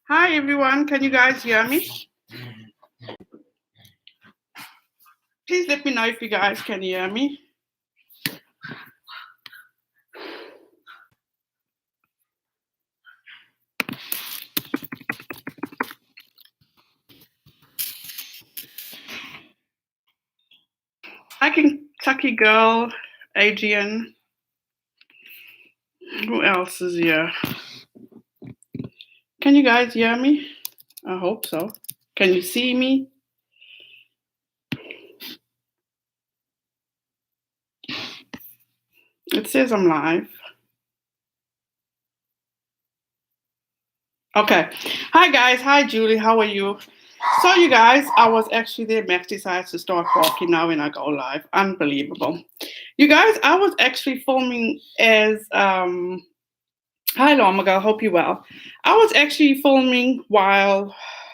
Hi everyone, can you guys hear me? Please let me know if you guys can hear me. Hi Kentucky Girl, Adrian. Who else is here? Can you guys hear me? I hope so. Can you see me? It says I'm live. Okay. Hi guys. Hi Julie. How are you? So you guys, I was actually there. Max decides to start walking now when I go live. Unbelievable. You guys, I was actually filming as hi Lamaga, hope you're well. I was actually filming while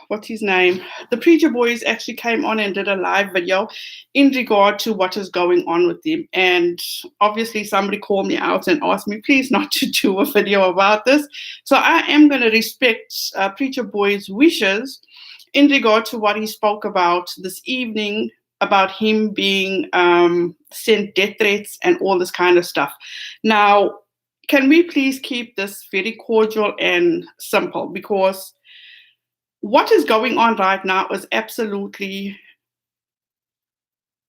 what's his name? The Preacher Boys actually came on and did a live video in regard to what is going on with him. And obviously somebody called me out and asked me please not to do a video about this. So I am going to respect Preacher Boy's wishes in regard to what he spoke about this evening about him being sent death threats and all this kind of stuff. Now, can we please keep this very cordial and simple? Because what is going on right now is absolutely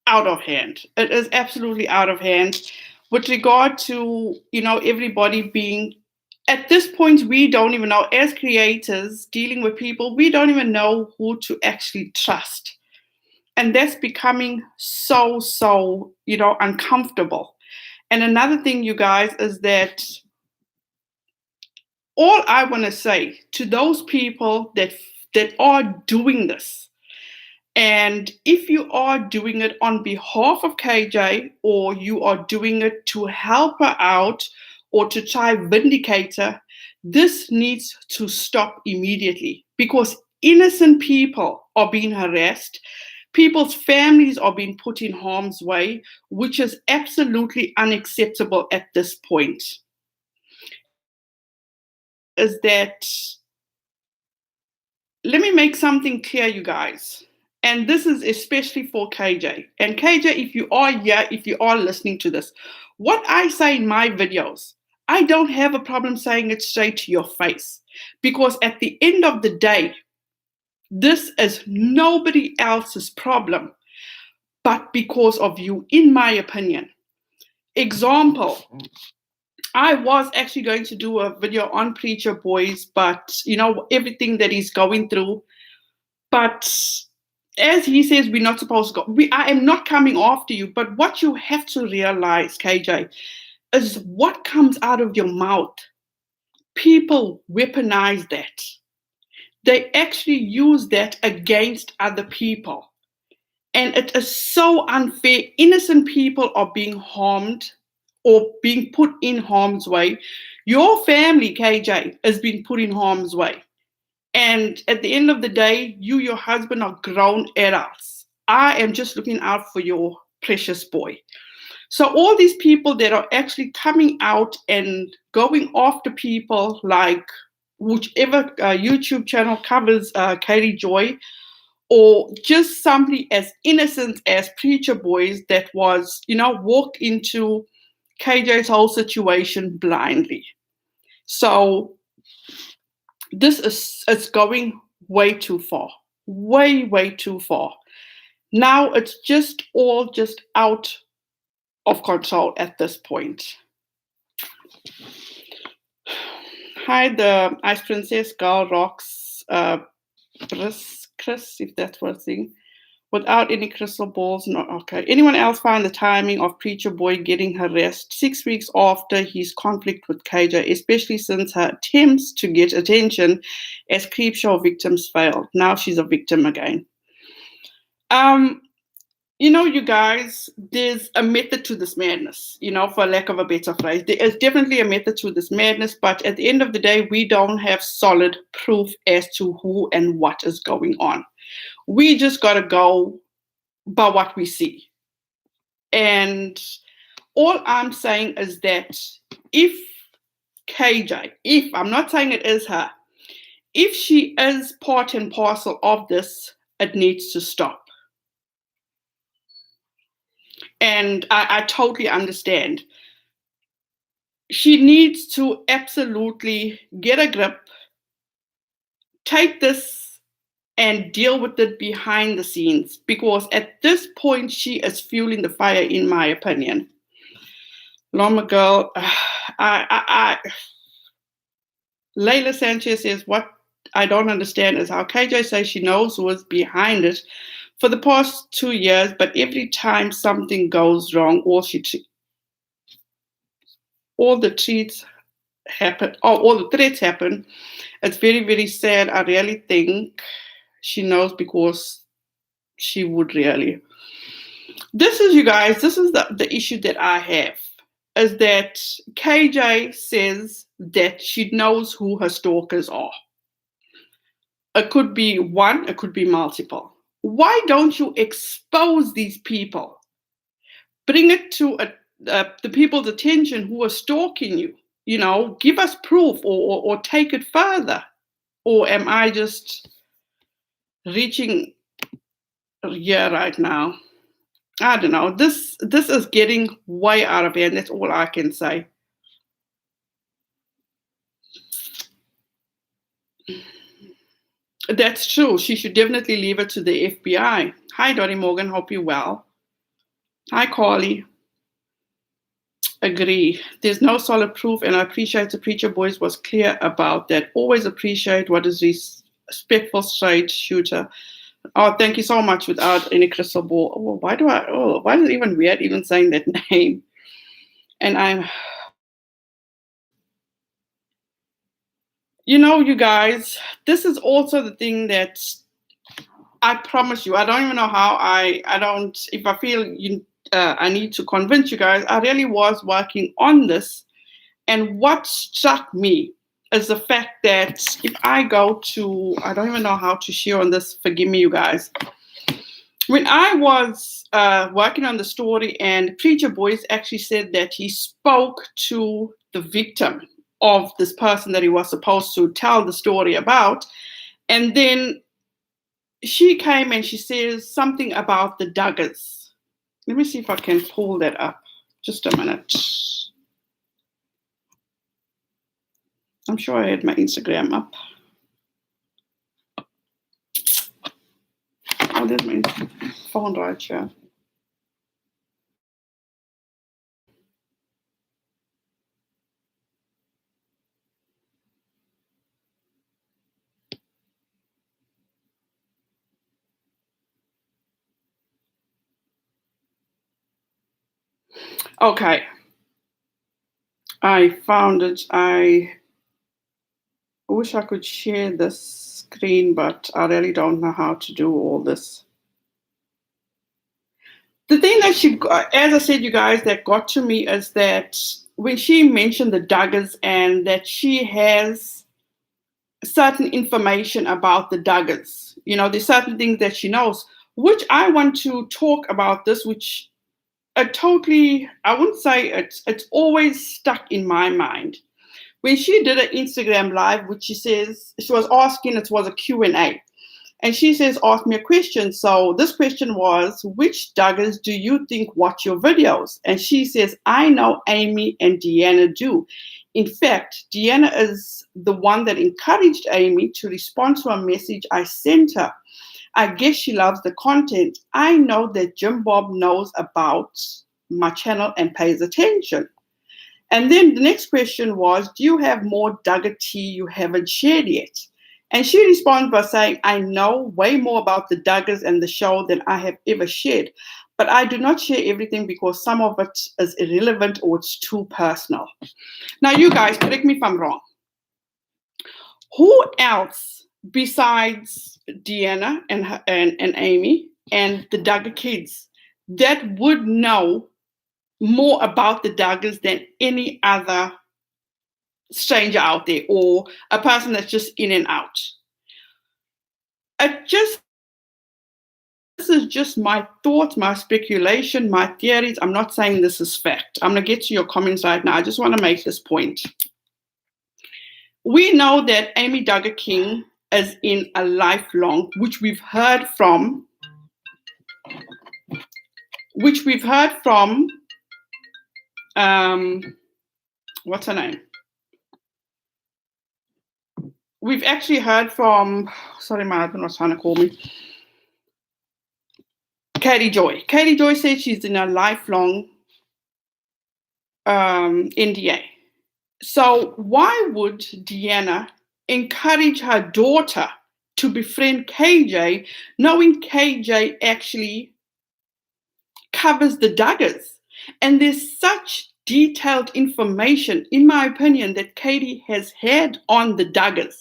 out of hand. It is absolutely out of hand with regard to, everybody being at this point, we don't even know, as creators dealing with people, we don't even know who to actually trust. And that's becoming so, uncomfortable. And another thing, you guys, is that all I want to say to those people that are doing this, and if you are doing it on behalf of KJ or you are doing it to help her out or to try vindicate her, this needs to stop immediately because innocent people are being harassed. People's families are being put in harm's way, which is absolutely unacceptable at this point. Is that, let me make something clear, you guys. And this is especially for KJ. And KJ, if you are here, if you are listening to this, what I say in my videos, I don't have a problem saying it straight to your face. Because at the end of the day, this is nobody else's problem, but because of you, in my opinion. Example, I was actually going to do a video on Preacher Boys, but everything that he's going through. But as he says, we're not supposed to go. I am not coming after you, but what you have to realize, KJ, is what comes out of your mouth. People weaponize that. They actually use that against other people. And it is so unfair. Innocent people are being harmed or being put in harm's way. Your family, KJ, is being put in harm's way. And at the end of the day, you, your husband are grown adults. I am just looking out for your precious boy. So all these people that are actually coming out and going after people like whichever YouTube channel covers Katie Joy, or just somebody as innocent as Preacher Boys that was, walked into KJ's whole situation blindly. So this is going way too far. Way too far. Now it's just all just out of control at this point. Hi, the Ice Princess Girl Rocks Chris, if that's what thing. Without any crystal balls, not okay. Anyone else find the timing of Preacher Boy getting harassed 6 weeks after his conflict with KJ, especially since her attempts to get attention as Creepshow victims failed? Now she's a victim again. You guys, there's a method to this madness, for lack of a better phrase. There is definitely a method to this madness, but at the end of the day, we don't have solid proof as to who and what is going on. We just got to go by what we see. And all I'm saying is that if KJ, I'm not saying it is her, if she is part and parcel of this, it needs to stop. And I totally understand. She needs to absolutely get a grip, take this and deal with it behind the scenes, because at this point she is fueling the fire, in my opinion. Loma girl, Layla Sanchez says, what I don't understand is how KJ says she knows who is behind it for the past 2 years, but every time something goes wrong, all the threats happen. All the threats happen. It's very, very sad. I really think she knows, because she would really. This is, you guys, this is the issue that I have, is that KJ says that she knows who her stalkers are. It could be one, it could be multiple. Why don't you expose these people? Bring it to the people's attention who are stalking you. You know, give us proof, or take it further. Or am I just reaching here right now? I don't know. This is getting way out of hand. That's all I can say. That's true. She should definitely leave it to the FBI. Hi, Dottie Morgan. Hope you're well. Hi, Carly. Agree. There's no solid proof, and I appreciate the Preacher Boys was clear about that. Always appreciate what is respectful, straight shooter. Oh, thank you so much. Without any crystal ball. Oh, why is it even weird even saying that name? And you guys, this is also the thing that I promise you, I don't even know how if I feel I need to convince you guys, I really was working on this. And what struck me is the fact that if I go to, I don't even know how to share on this, forgive me, you guys. When I was working on the story, and Preacher Boys actually said that he spoke to the victim of this person that he was supposed to tell the story about. And then she came and she says something about the Duggars. Let me see if I can pull that up. Just a minute. I'm sure I had my Instagram up. Oh, there's my phone right here. Okay. I found it. I wish I could share this screen, but I really don't know how to do all this. The thing that as I said, you guys, that got to me is that when she mentioned the Duggars and that she has certain information about the Duggars, there's certain things that she knows, which I want to talk about this, which I wouldn't say it's always stuck in my mind. When she did an Instagram live, which she says, she was asking, it was a Q&A. And she says, ask me a question. So this question was, which Duggars do you think watch your videos? And she says, I know Amy and Deanna do. In fact, Deanna is the one that encouraged Amy to respond to a message I sent her. I guess she loves the content. I know that Jim Bob knows about my channel and pays attention. And then the next question was, do you have more Duggar tea you haven't shared yet? And she responds by saying, I know way more about the Duggars and the show than I have ever shared, but I do not share everything because some of it is irrelevant or it's too personal. Now, you guys, correct me if I'm wrong. Who else besides Deanna and Amy and the Duggar kids that would know more about the Duggars than any other stranger out there, or a person that's just in and out? This is just my thoughts, my speculation, my theories. I'm not saying this is fact. I'm going to get to your comments right now. I just want to make this point. We know that Amy Duggar King is in a lifelong, which we've heard from, what's her name? We've actually heard from, sorry, my husband was trying to call me. Katie Joy. Katie Joy said she's in a lifelong NDA. So why would Deanna encourage her daughter to befriend KJ, knowing KJ actually covers the Duggars? And there's such detailed information, in my opinion, that Katie has had on the Duggars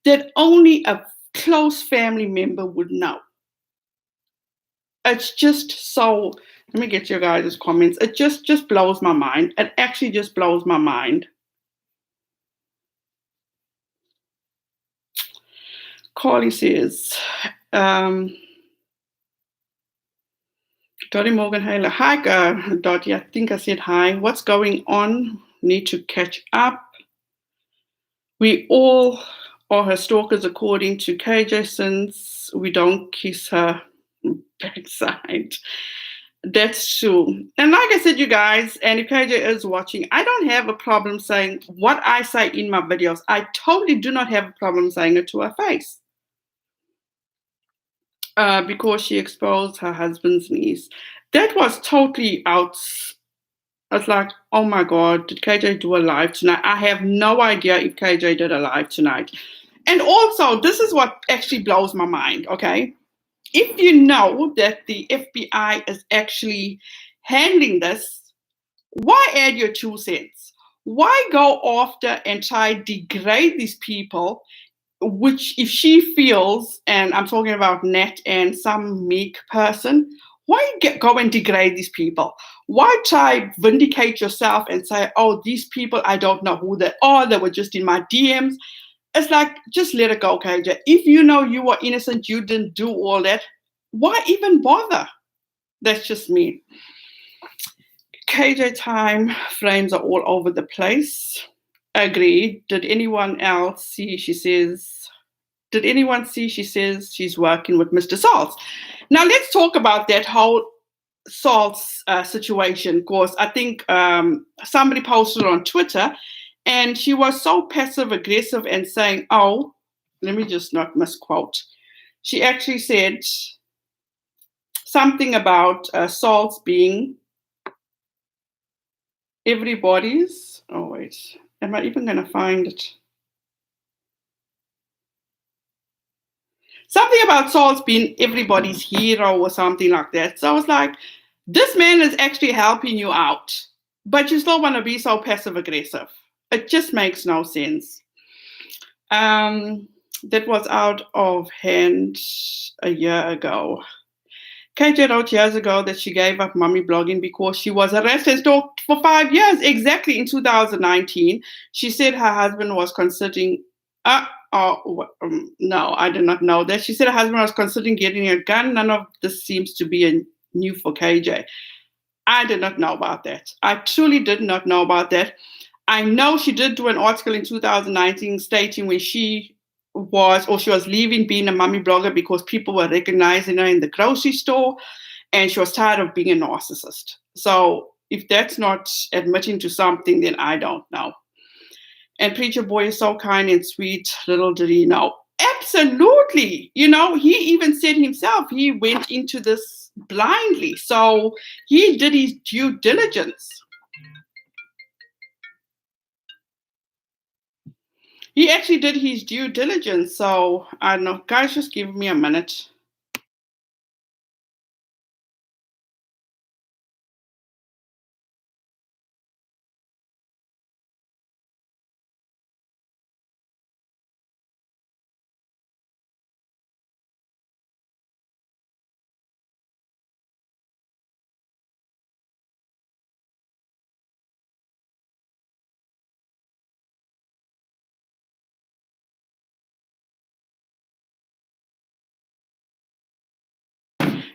that only a close family member would know. It's just so, let me get your guys' comments. It just blows my mind. It actually just blows my mind. Carly says, Dottie Morgan Haler, hi, Dottie, I think I said hi. What's going on? Need to catch up. We all are her stalkers according to KJ since we don't kiss her backside. That's true. And like I said, you guys, and if KJ is watching, I don't have a problem saying what I say in my videos. I totally do not have a problem saying it to her face. Because she exposed her husband's niece. That was totally out. I was like, oh my God, did KJ do a live tonight? I have no idea if KJ did a live tonight. And also, this is what actually blows my mind, okay? If you know that the FBI is actually handling this, why add your 2 cents? Why go after and try to degrade these people, which if she feels, and I'm talking about Nat and some meek person, why go and degrade these people? Why try vindicate yourself and say, oh, these people, I don't know who they are. They were just in my DMs. It's like, just let it go, KJ. If you know you were innocent, you didn't do all that, why even bother? That's just me. KJ time frames are all over the place. Agreed. Did anyone else see, she says, did anyone see, she says, she's working with Mr. Salts. Now let's talk about that whole Salts situation, because I think somebody posted on Twitter and she was so passive aggressive and saying, oh, let me just not misquote. She actually said something about Salts being everybody's, oh wait, am I even going to find it? Something about Salts being everybody's hero or something like that. So I was like, this man is actually helping you out, but you still want to be so passive aggressive. It just makes no sense. That was out of hand a year ago. KJ wrote years ago that she gave up mommy blogging because she was harassed and stalked for 5 years. Exactly, in 2019. She said her husband was considering, no, I did not know that. She said her husband was considering getting a gun. None of this seems to be new for KJ. I did not know about that. I truly did not know about that. I know she did do an article in 2019 stating when she was leaving being a mommy blogger because people were recognizing her in the grocery store and she was tired of being a narcissist. So if that's not admitting to something, then I don't know. And Preacher Boy is so kind and sweet, little did he know. Absolutely. You know, he even said himself, he went into this blindly. So he did his due diligence. He actually did his due diligence. So I don't know, guys, just give me a minute.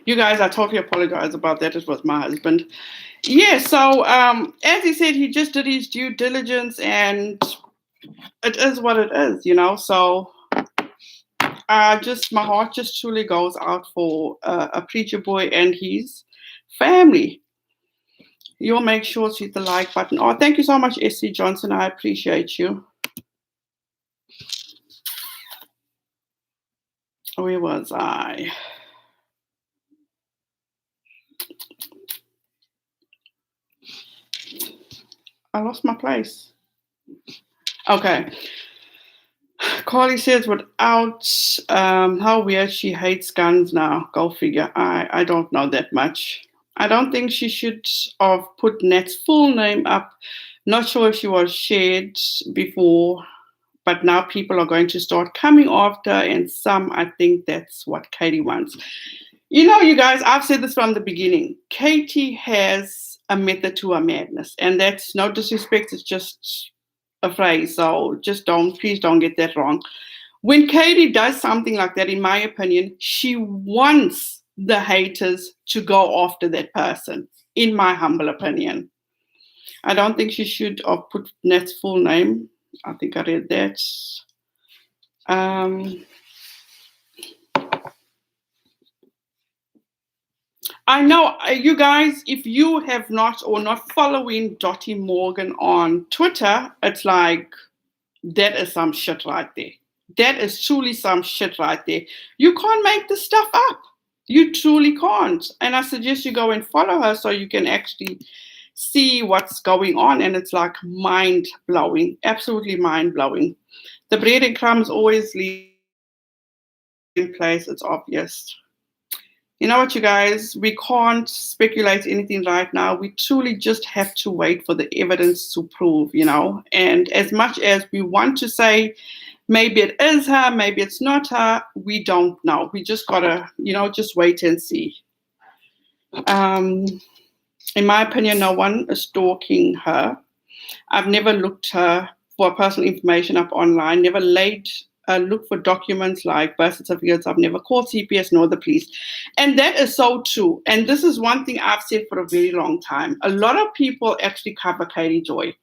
You guys, I totally apologize about that. It was my husband. Yeah, so as he said, he just did his due diligence and it is what it is, So my heart just truly goes out for a preacher boy and his family. You'll make sure to hit the like button. Oh, thank you so much, SC Johnson. I appreciate you. Where was I? I lost my place. Okay. Carly says, without how weird, she hates guns now. Go figure. I don't know that much. I don't think she should have put Nat's full name up. Not sure if she was shared before, but now people are going to start coming after, and some, I think that's what Katie wants. You guys, I've said this from the beginning. Katie has a method to her madness, and that's no disrespect. It's just a phrase. So please don't get that wrong. When Katie does something like that, in my opinion, she wants the haters to go after that person, in my humble opinion. I don't think she should have put Nat's full name. I think I read that. I know, you guys, if you have not or not following Dottie Morgan on Twitter, it's like, that is some shit right there. That is truly some shit right there. You can't make this stuff up. You truly can't. And I suggest you go and follow her so you can actually see what's going on. And it's like mind-blowing, absolutely mind-blowing. The bread and crumbs always leave in place. It's obvious. You know what, you guys? We can't speculate anything right now. We truly just have to wait for the evidence to prove, And as much as we want to say, maybe it is her, maybe it's not her, we don't know. We just gotta, just wait and see. In my opinion, no one is stalking her. I've never looked her for personal information up online, never look for documents like birth certificates. I've never called CPS nor the police. And that is so true. And this is one thing I've said for a very long time. A lot of people actually cover Katie Joy.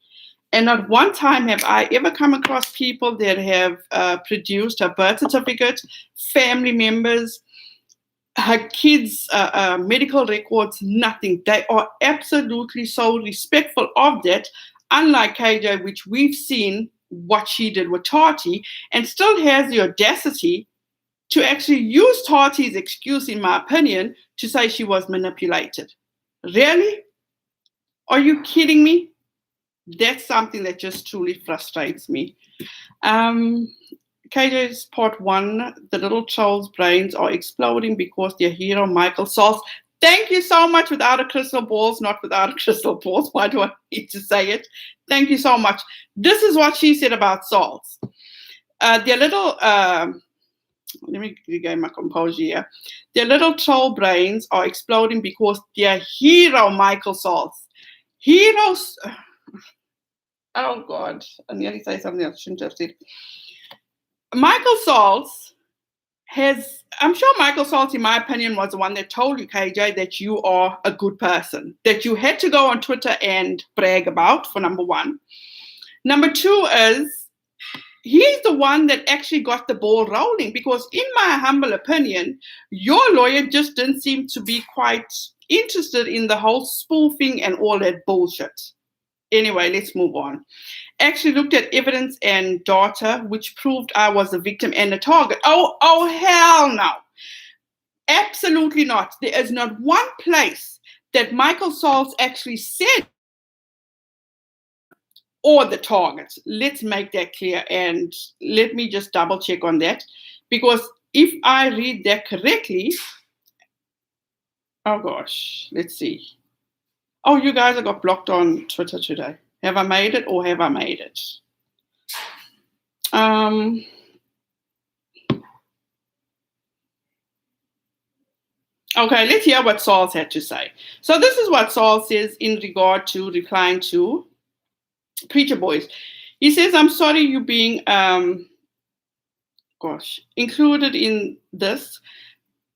And not one time have I ever come across people that have produced her birth certificate, family members, her kids' medical records, nothing. They are absolutely so respectful of that, unlike KJ, which we've seen what she did with Tati, and still has the audacity to actually use Tati's excuse, in my opinion, to say she was manipulated. Really? Are you kidding me? That's something that just truly frustrates me. KJ's part 1, the little troll's brains are exploding because their hero, Michael Salz. Thank you so much. Without a crystal balls, not without a crystal balls. Why do I need to say it? Thank you so much. This is what she said about Salz. Their little, let me regain my composure here. Their little troll brains are exploding because their hero, Michael Salz. Heroes. Oh, God. I nearly say something I shouldn't have said. Michael Salz I'm sure Michael Salz, in my opinion, was the one that told you, KJ, that you are a good person, that you had to go on Twitter and brag about, for number one. Number two is, he's the one that actually got the ball rolling, because in my humble opinion, your lawyer just didn't seem to be quite interested in the whole spoofing and all that bullshit. Anyway, let's move on. Actually looked at evidence and data which proved I was the victim and the target. Oh, hell no. Absolutely not. There is not one place that Michael Salz actually said or the targets. Let's make that clear, and let me just double check on that, because if I read that correctly, oh gosh, let's see. Oh, you guys, I got blocked on Twitter today. Have I made it or have I made it? Okay, let's hear what Salz had to say. So this is what Salz says in regard to replying to Preacher Boys. He says, I'm sorry you being included in this.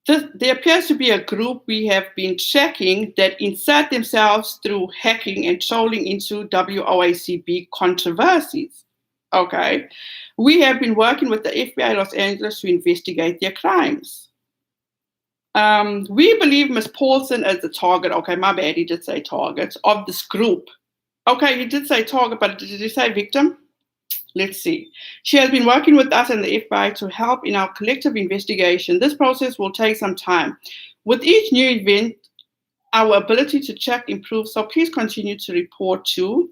There appears to be a group we have been tracking that insert themselves through hacking and trolling into WOACB controversies. Okay. We have been working with the FBI Los Angeles to investigate their crimes. We believe Miss Paulson is the target. Okay, my bad, he did say target of this group. Okay, he did say target, but did he say victim? Let's see. She has been working with us and the FBI to help in our collective investigation. This process will take some time. With each new event, our ability to check improves, so please continue to report to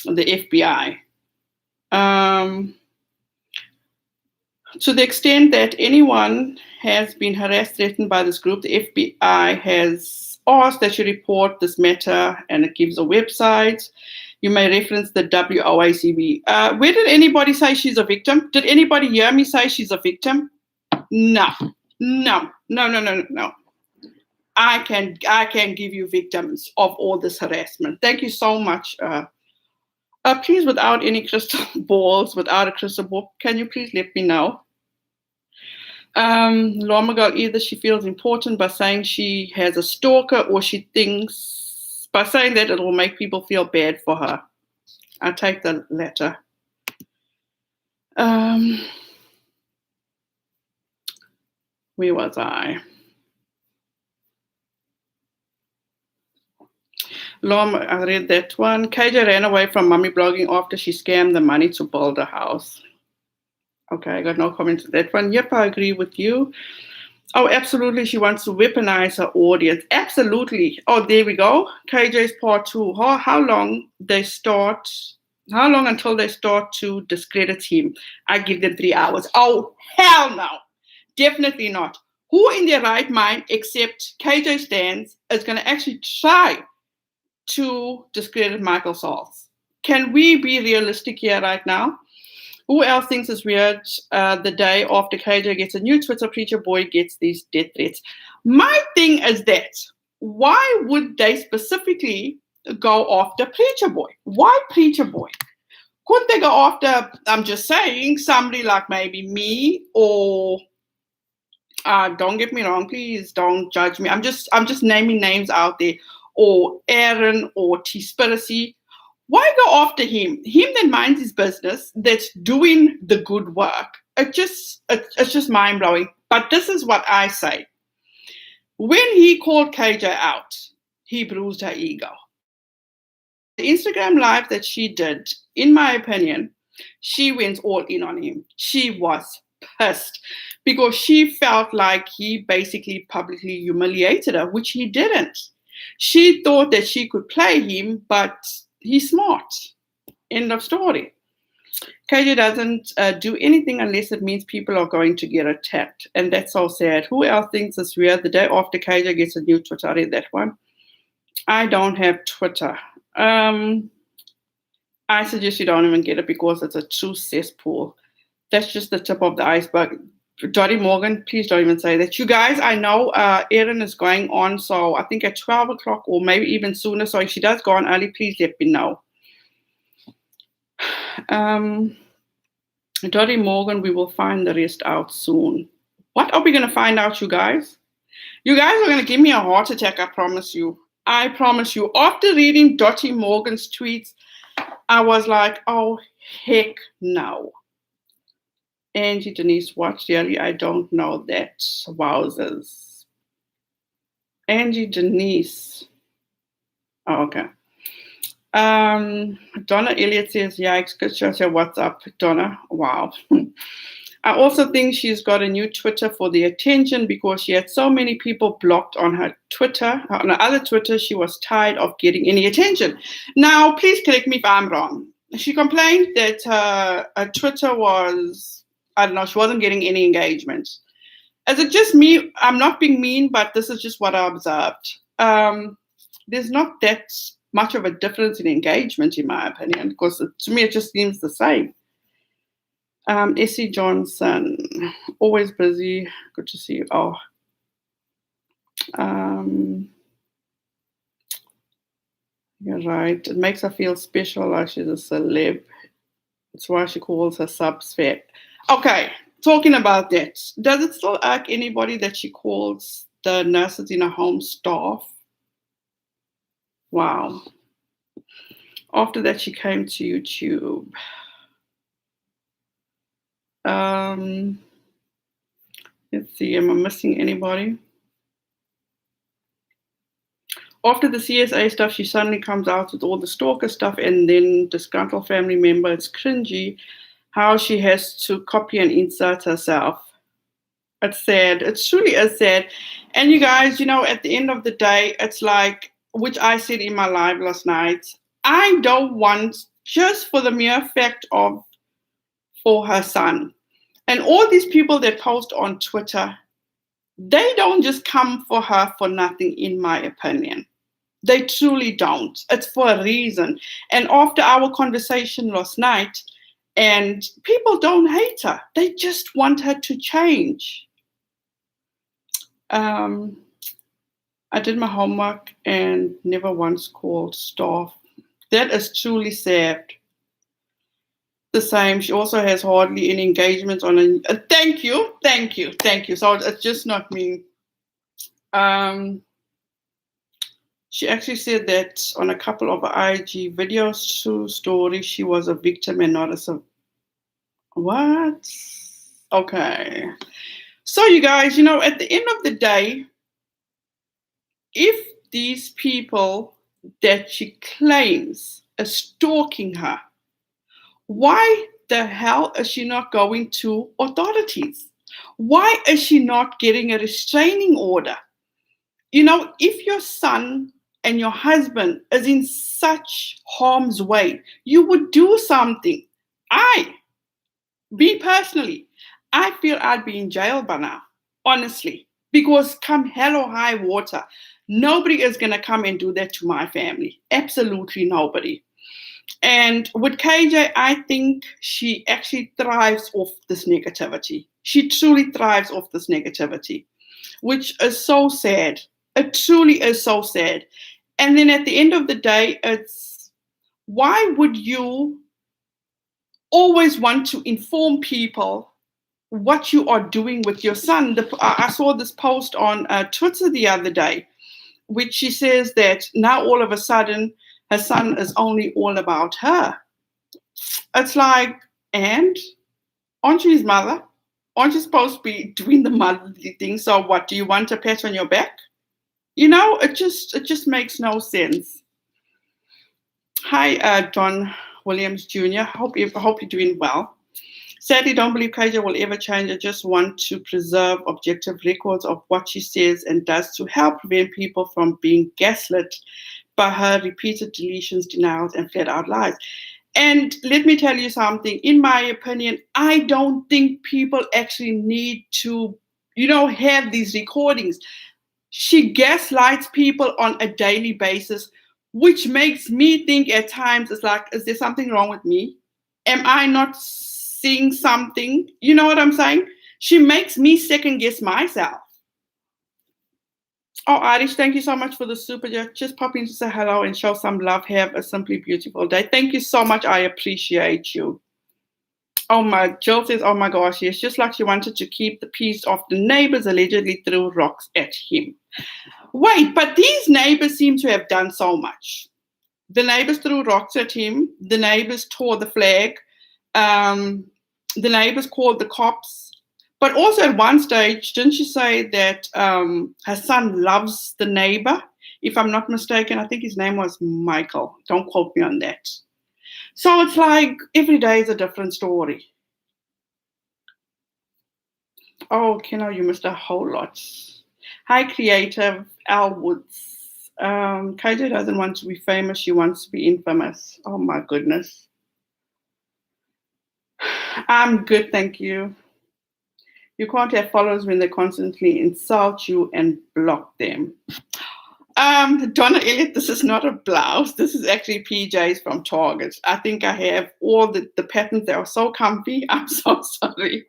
the FBI. To the extent that anyone has been harassed, threatened by this group, the FBI has asked that you report this matter, and it gives a website. You may reference the WOACB. Where did anybody say she's a victim? Did anybody hear me say she's a victim? No. I can give you victims of all this harassment. Thank you so much. Please, without any crystal balls, without a crystal ball, can you please let me know? Lormagal, either she feels important by saying she has a stalker, or she thinks by saying that it will make people feel bad for her. I'll take the latter. Where was I? Lom, I read that one. KJ ran away from mommy blogging after she scammed the money to build a house. Okay, I got no comment to that one. Yep, I agree with you. Oh, absolutely. She wants to weaponize her audience. Absolutely. Oh, there we go. KJ's part 2. How long until they start to discredit him? I give them 3 hours. Oh, hell no. Definitely not. Who in their right mind, except KJ Stans, is going to actually try to discredit Michael Sauls? Can we be realistic here right now? Who else thinks it's weird the day after KJ gets a new Twitter, Preacher Boy gets these death threats? My thing is that, why would they specifically go after Preacher Boy? Why Preacher Boy? Couldn't they go after, I'm just saying, somebody like maybe me, or don't get me wrong, please don't judge me. I'm just naming names out there, or Aaron or T-Spiracy. Why go after him? Him that minds his business, that's doing the good work. It's just mind-blowing. But this is what I say. When he called KJ out, he bruised her ego. The Instagram live that she did, in my opinion, she went all in on him. She was pissed because she felt like he basically publicly humiliated her, which he didn't. She thought that she could play him, but he's smart. End of story. KJ doesn't do anything unless it means people are going to get attacked. And that's so sad. Who else thinks it's weird? The day after KJ gets a new Twitter, I read that one. I don't have Twitter. I suggest you don't even get it because it's a true cesspool. That's just the tip of the iceberg. Dottie Morgan, please don't even say that. You guys, I know Erin is going on, so I think at 12 o'clock or maybe even sooner. So if she does go on early, please let me know. Dottie Morgan, we will find the rest out soon. What are we going to find out, you guys? You guys are going to give me a heart attack, I promise you. I promise you. After reading Dottie Morgan's tweets, I was like, oh, heck no. Angie Denise watched really, I don't know that. Wowzers. Angie Denise. Oh, okay. Donna Elliott says, yikes, good show. So what's up, Donna? Wow. I also think she's got a new Twitter for the attention because she had so many people blocked on her Twitter. On her other Twitter, she was tired of getting any attention. Now, please correct me if I'm wrong. She complained that her Twitter was, I don't know, she wasn't getting any engagement. Is it just me? I'm not being mean, but this is just what I observed. There's not that much of a difference in engagement, in my opinion, because to me it just seems the same. Essie Johnson, always busy. Good to see you. Oh, you're right. It makes her feel special, like she's a celeb. That's why she calls her subs fat. Okay, talking about that, does it still irk anybody that she calls the nurses in her home staff? Wow. After that, she came to YouTube. Let's see, am I missing anybody? After the CSA stuff, she suddenly comes out with all the stalker stuff, and then disgruntled family member. It's cringy how she has to copy and insert herself. It's sad. It truly is sad. And you guys, at the end of the day, it's like, which I said in my live last night, I don't want, just for the mere fact of, for her son. And all these people that post on Twitter, they don't just come for her for nothing, in my opinion. They truly don't. It's for a reason. And after our conversation last night, and people don't hate her, they just want her to change. I did my homework and never once called staff. That is truly sad. The same. She also has hardly any engagements on a thank you. So it's just not me. She actually said that on a couple of IG videos, true story, she was a victim and not a what? Okay. So you guys, at the end of the day, if these people that she claims are stalking her, why the hell is she not going to authorities? Why is she not getting a restraining order? If your son and your husband is in such harm's way, you would do something. Me personally, I feel I'd be in jail by now, honestly, because come hell or high water, nobody is going to come and do that to my family. Absolutely nobody. And with KJ, I think she actually thrives off this negativity. She truly thrives off this negativity, which is so sad. It truly is so sad. And then at the end of the day, it's, why would you always want to inform people what you are doing with your son? I saw this post on Twitter the other day, which she says that now all of a sudden her son is only all about her. It's like, and aren't you his mother? Aren't you supposed to be doing the motherly thing? So what, do you want a pat on your back? It just makes no sense. Hi, Don Williams Jr. Hope you're doing well. Sadly, don't believe KJ will ever change. I just want to preserve objective records of what she says and does to help prevent people from being gaslit by her repeated deletions, denials, and flat-out lies. And let me tell you something. In my opinion, I don't think people actually need to, have these recordings. She gaslights people on a daily basis, which makes me think at times, it's like, is there something wrong with me? Am I not seeing something? You know what I'm saying? She makes me second guess myself. Oh, Arish, thank you so much for the super chat. Just pop in to say hello and show some love. Have a simply beautiful day. Thank you so much. I appreciate you. Jill says, oh my gosh, yes, just like she wanted to keep the peace of the neighbors, allegedly threw rocks at him. Wait, but these neighbors seem to have done so much. The neighbors threw rocks at him. The neighbors tore the flag. The neighbors called the cops. But also at one stage, didn't she say that her son loves the neighbor? If I'm not mistaken, I think his name was Michael. Don't quote me on that. So it's like every day is a different story. Oh, Kenna, you missed a whole lot. Hi, creative Al Woods. KJ doesn't want to be famous. She wants to be infamous. Oh, my goodness. I'm good, thank you. You can't have followers when they constantly insult you and block them. Donna Elliott, this is not a blouse. This is actually PJs from Target. I think I have all the patterns that are so comfy. I'm so sorry.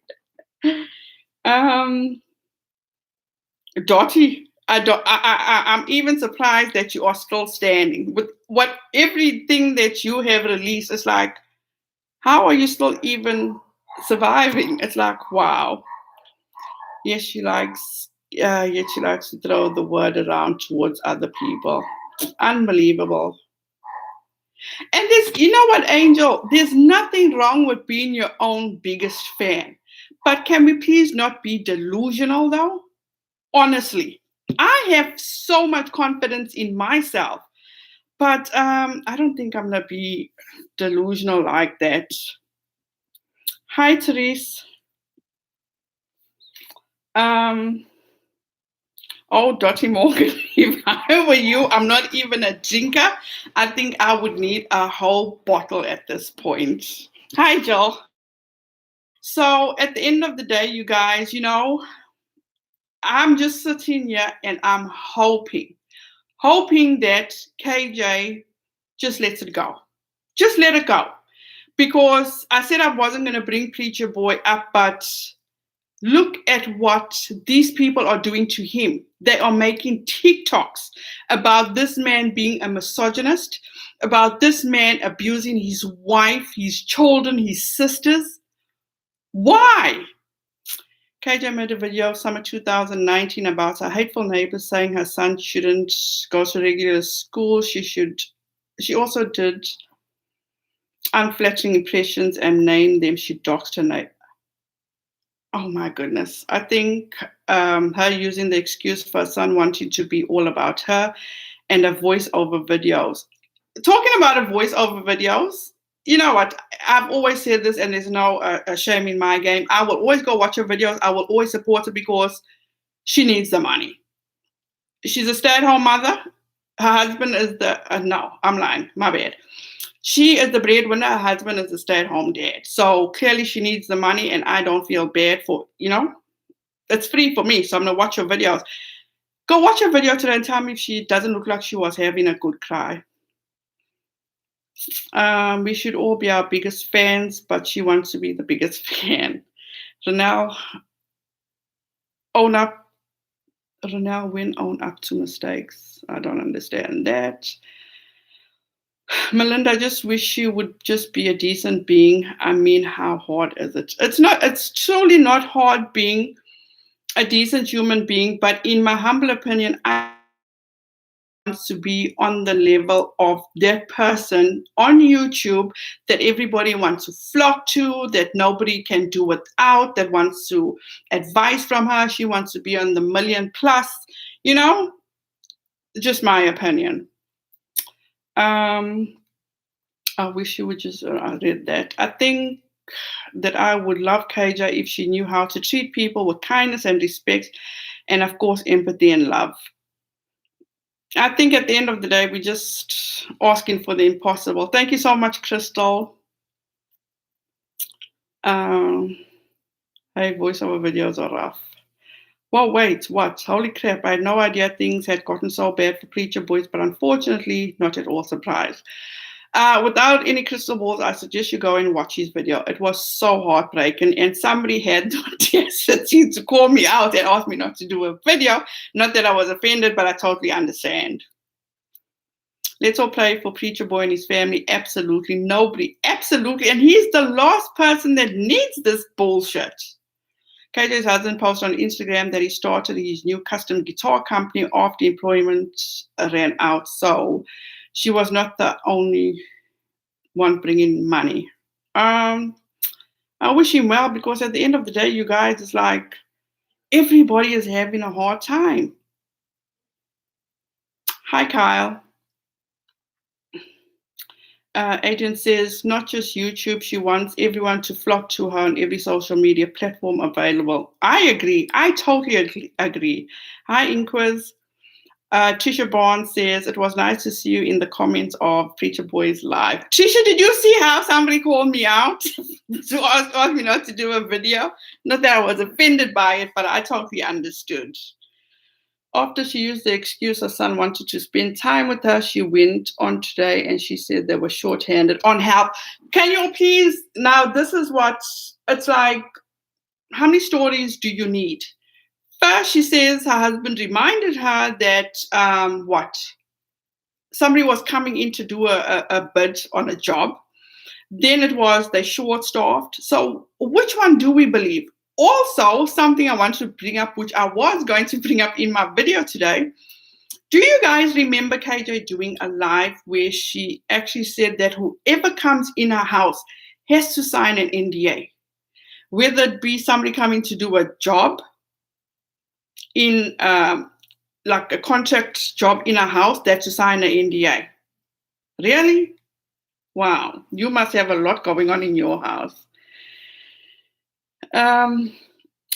Dottie, I'm even surprised that you are still standing. With everything that you have released, it's like, how are you still even surviving? It's like, wow. Yes, she likes to throw the word around towards other people. Unbelievable. And you know what, Angel? There's nothing wrong with being your own biggest fan. But can we please not be delusional though? Honestly, I have so much confidence in myself, but I don't think I'm gonna be delusional like that. Hi, Therese. Oh, Dottie Morgan, if I were you, I'm not even a drinker. I think I would need a whole bottle at this point. Hi, Joel. So at the end of the day, you guys, I'm just sitting here and I'm hoping that KJ just lets it go. Just let it go. Because I said I wasn't going to bring Preacher Boy up, but look at what these people are doing to him. They are making TikToks about this man being a misogynist, about this man abusing his wife, his children, his sisters. Why? KJ made a video summer 2019 about her hateful neighbors saying her son shouldn't go to regular school. She also did unflattering impressions and named them. She doxed her neighbor. Oh my goodness. I think her using the excuse for her son wanting to be all about her and a voiceover videos. Talking about a voiceover videos, you know what? I've always said this, and there's no shame in my game. I will always go watch her videos. I will always support her because she needs the money. She's a stay-at-home mother. Her husband is no, I'm lying. My bad. She is the breadwinner. Her husband is a stay-at-home dad. So clearly she needs the money, and I don't feel bad for, it's free for me. So I'm going to watch her videos. Go watch her video today and tell me if she doesn't look like she was having a good cry. We should all be our biggest fans, but she wants to be the biggest fan. Renelle, own up to mistakes. I don't understand that. Melinda, I just wish you would just be a decent being. I mean, how hard is it? It's truly not hard being a decent human being, but in my humble opinion, I want to be on the level of that person on YouTube that everybody wants to flock to, that nobody can do without, that wants to advice from her. She wants to be on the million plus, just my opinion. I wish you would just read that. I think that I would love KJ if she knew how to treat people with kindness and respect, and of course, empathy and love. I think at the end of the day, we're just asking for the impossible. Thank you so much, Crystal. Hey, voiceover videos are rough. Well, wait, what? Holy crap, I had no idea things had gotten so bad for Preacher Boys, but unfortunately, not at all surprised. Without any crystal balls, I suggest you go and watch his video. It was so heartbreaking, and somebody had the audacity to call me out and ask me not to do a video. Not that I was offended, but I totally understand. Let's all pray for Preacher Boy and his family. Absolutely nobody. Absolutely. And he's the last person that needs this bullshit. KJ's husband posted on Instagram that he started his new custom guitar company after employment ran out. So she was not the only one bringing money. I wish him well, because at the end of the day, you guys, it's like everybody is having a hard time. Hi, Kyle. Adrian says, not just YouTube, she wants everyone to flock to her on every social media platform available. I agree. I totally agree. Hi, Inquiz. Trisha Barnes says, it was nice to see you in the comments of Preacher Boys Live. Trisha, did you see how somebody called me out to ask me not to do a video? Not that I was offended by it, but I totally understood. After she used the excuse her son wanted to spend time with her, she went on today and she said they were shorthanded on help. Can you please, now this is what, it's like, how many stories do you need? First, she says her husband reminded her that, somebody was coming in to do a bid on a job. Then it was they short-staffed. So which one do we believe? Also, something I want to bring up, which I was going to bring up in my video today. Do you guys remember KJ doing a live where she actually said that whoever comes in her house has to sign an NDA? whether it be somebody coming to do a job in like a contract job in a house, they have to sign an NDA. Really? Wow, you must have a lot going on in your house.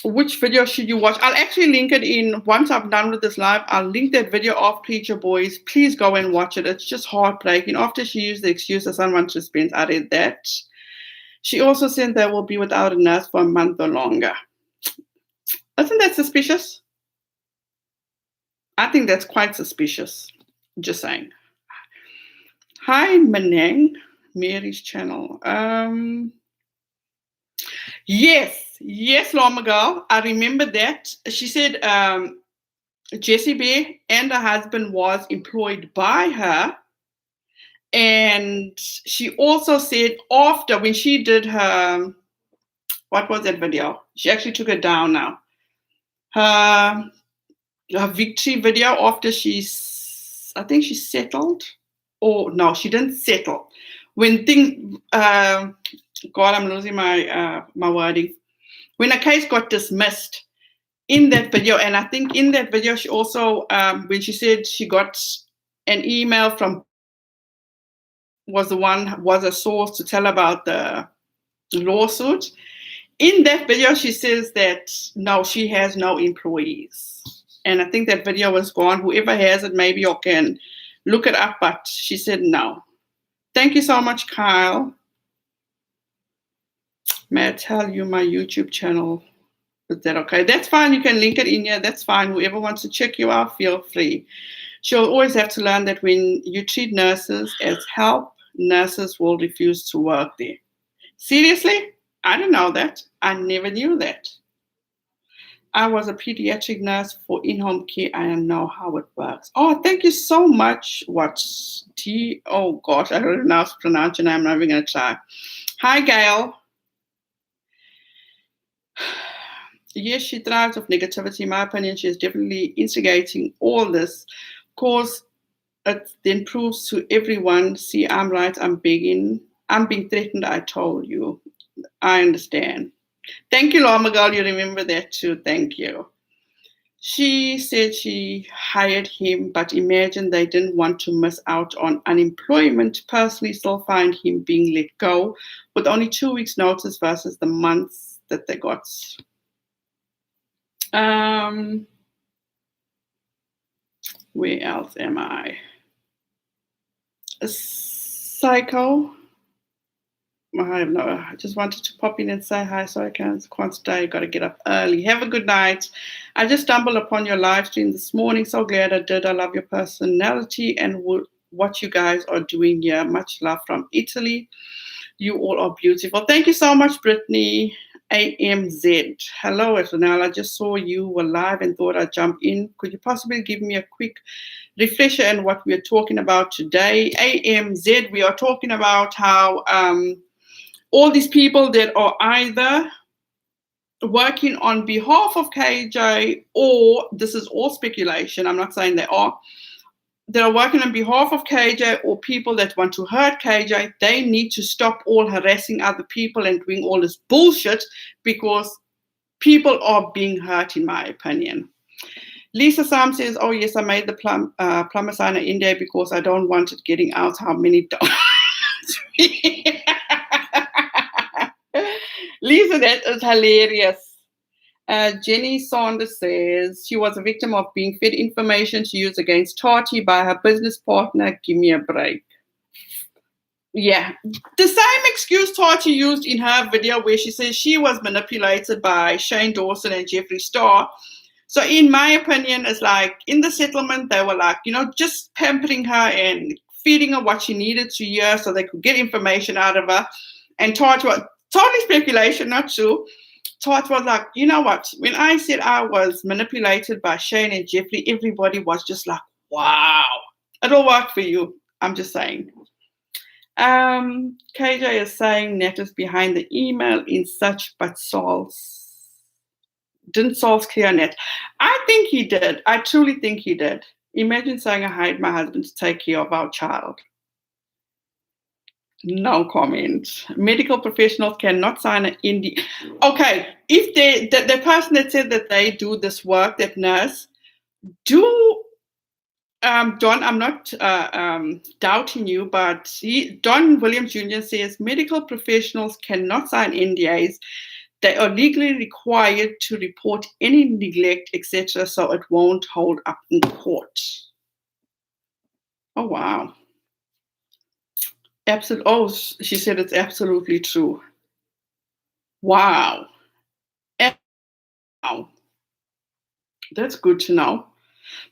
Which video should you watch? I'll actually link it in, once I'm done with this live, I'll link that video of Preacher Boys. Please go and watch it. It's just heartbreaking. After she used the excuse that someone to spend, I read that. She also said they will be without a nurse for a month or longer. Isn't that suspicious? I think that's quite suspicious. Just saying. Hi, Manang, Mary's channel. Yes, Lama Girl. I remember that. She said Jessie Bear and her husband was employed by her. And she also said after, when she did her, what was that video? She actually took it down now. Her victory video after I think she settled. Or no, she didn't settle. When things, God, I'm losing my wording. When a case got dismissed, in that video, and I think in that video she also, when she said she got an email from, was a source to tell about the lawsuit. In that video, she says that no, she has no employees. And I think that video was gone. Whoever has it, maybe you can look it up, but she said no. Thank you so much, Kyle. May I tell you my YouTube channel? Is that okay? That's fine. You can link it in here. That's fine. Whoever wants to check you out, feel free. She'll always have to learn that when you treat nurses as help, nurses will refuse to work there. Seriously? I didn't know that. I never knew that. I was a pediatric nurse for in-home care. I know how it works. Oh, thank you so much. Oh, gosh, I don't know how to pronounce your name. I'm not even going to try. Hi, Gail. Yes, she thrives of negativity. In my opinion, she is definitely instigating all this. Of course, it then proves to everyone, see, I'm right, I'm being threatened, I told you. I understand. Thank you, Lama Girl. You remember that too. Thank you. She said she hired him, but imagine they didn't want to miss out on unemployment. Personally, still find him being let go with only 2 weeks' notice versus the months that they got. Where else am I? A psycho. I just wanted to pop in and say hi, so I can't stay. Got to get up early. Have a good night. I just stumbled upon your live stream this morning. So glad I did. I love your personality and what you guys are doing here. Much love from Italy. You all are beautiful. Thank you so much, Brittany. AMZ. Hello, Eternal. I just saw you were live and thought I'd jump in. Could you possibly give me a quick refresher on what we're talking about today? AMZ, we are talking about how all these people that are either working on behalf of KJ, or this is all speculation, I'm not saying they are working on behalf of KJ or people that want to hurt KJ, they need to stop all harassing other people and doing all this bullshit, because people are being hurt, in my opinion. Lisa Sam says, oh yes, I made the plumber sign in India because I don't want it getting out how many dollars. Lisa, that is hilarious. Jenny Saunders says she was a victim of being fed information she used against Tati by her business partner. Give me a break. Yeah, the same excuse Tati used in her video where she says she was manipulated by Shane Dawson and Jeffree Star. So in my opinion, it's like in the settlement, they were like, just pampering her and feeding her what she needed to hear so they could get information out of her. And Tati was totally speculation, not true. Tati was like, you know what? When I said I was manipulated by Shane and Jeffree, everybody was just like, wow, it'll work for you. I'm just saying. KJ is saying Nat is behind the email in such, but didn't Saul's clear Nat? I think he did. I truly think he did. Imagine saying I hired my husband to take care of our child. No comment. Medical professionals cannot sign an NDA. Okay, if the person that said that they do this work, that nurse, do Don, I'm not doubting you, but Don Williams Jr. says medical professionals cannot sign NDAs. They are legally required to report any neglect, etc., so it won't hold up in court. Oh, wow. Oh, she said it's absolutely true. Wow. Wow. That's good to know.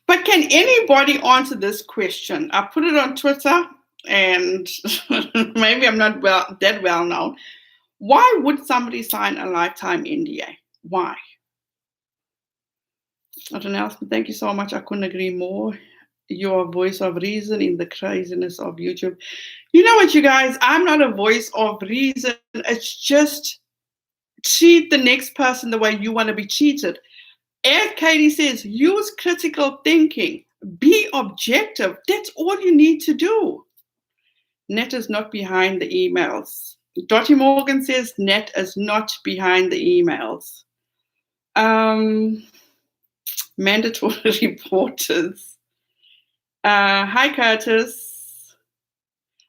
But can anybody answer this question? I put it on Twitter, and maybe I'm not that well known. Why would somebody sign a lifetime NDA? Why? I don't know. Thank you so much. I couldn't agree more. Your voice of reason in the craziness of YouTube. You know what, you guys? I'm not a voice of reason. It's just treat the next person the way you want to be treated. As Katie says, use critical thinking. Be objective. That's all you need to do. Net is not behind the emails. Dottie Morgan says Net is not behind the emails. Mandatory reporters. Hi, Curtis.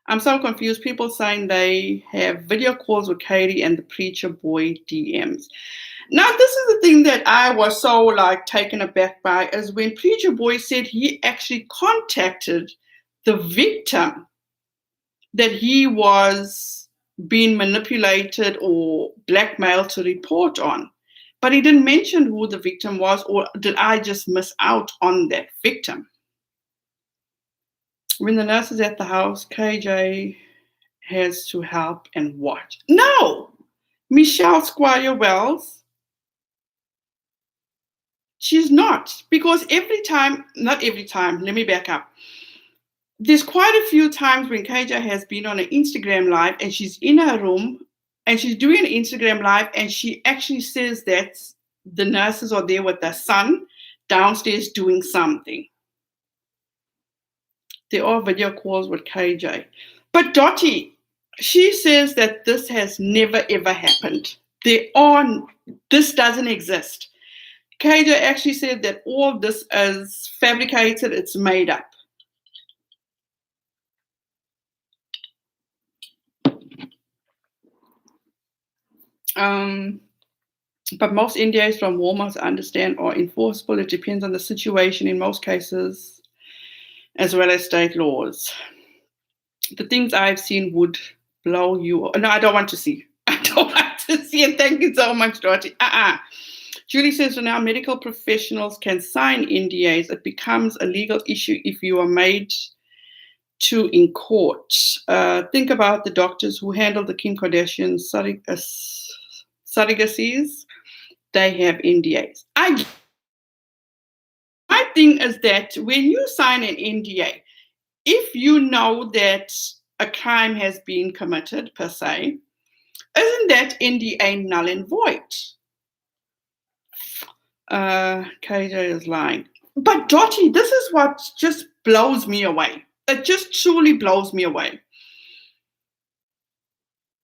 I'm so confused. People saying they have video calls with Katie and the preacher boy DMs. Now, this is the thing that I was so taken aback by, is when Preacher Boy said he actually contacted the victim that he was being manipulated or blackmailed to report on. But he didn't mention who the victim was, or did I just miss out on that victim? When the nurse is at the house, KJ has to help and what? No! Michelle Squire Wells, she's not, because not every time, let me back up. There's quite a few times when KJ has been on an Instagram live and she's in her room and she's doing an Instagram live and she actually says that the nurses are there with their son downstairs doing something. There are video calls with KJ. But Dottie, she says that this has never ever happened. This doesn't exist. KJ actually said that all this is fabricated, it's made up. But most NDAs from Walmart, I understand, are enforceable. It depends on the situation in most cases, as well as state laws. The things I've seen would blow you. No, I don't want to see. I don't want to see it. Thank you so much, Dorothy. Julie says, so now medical professionals can sign NDAs. It becomes a legal issue if you are made to in court. Think about the doctors who handle the Kim Kardashian surrogacies. They have NDAs. My thing is that when you sign an NDA, if you know that a crime has been committed, per se, isn't that NDA null and void? KJ is lying. But Dottie, this is what just blows me away. It just truly blows me away.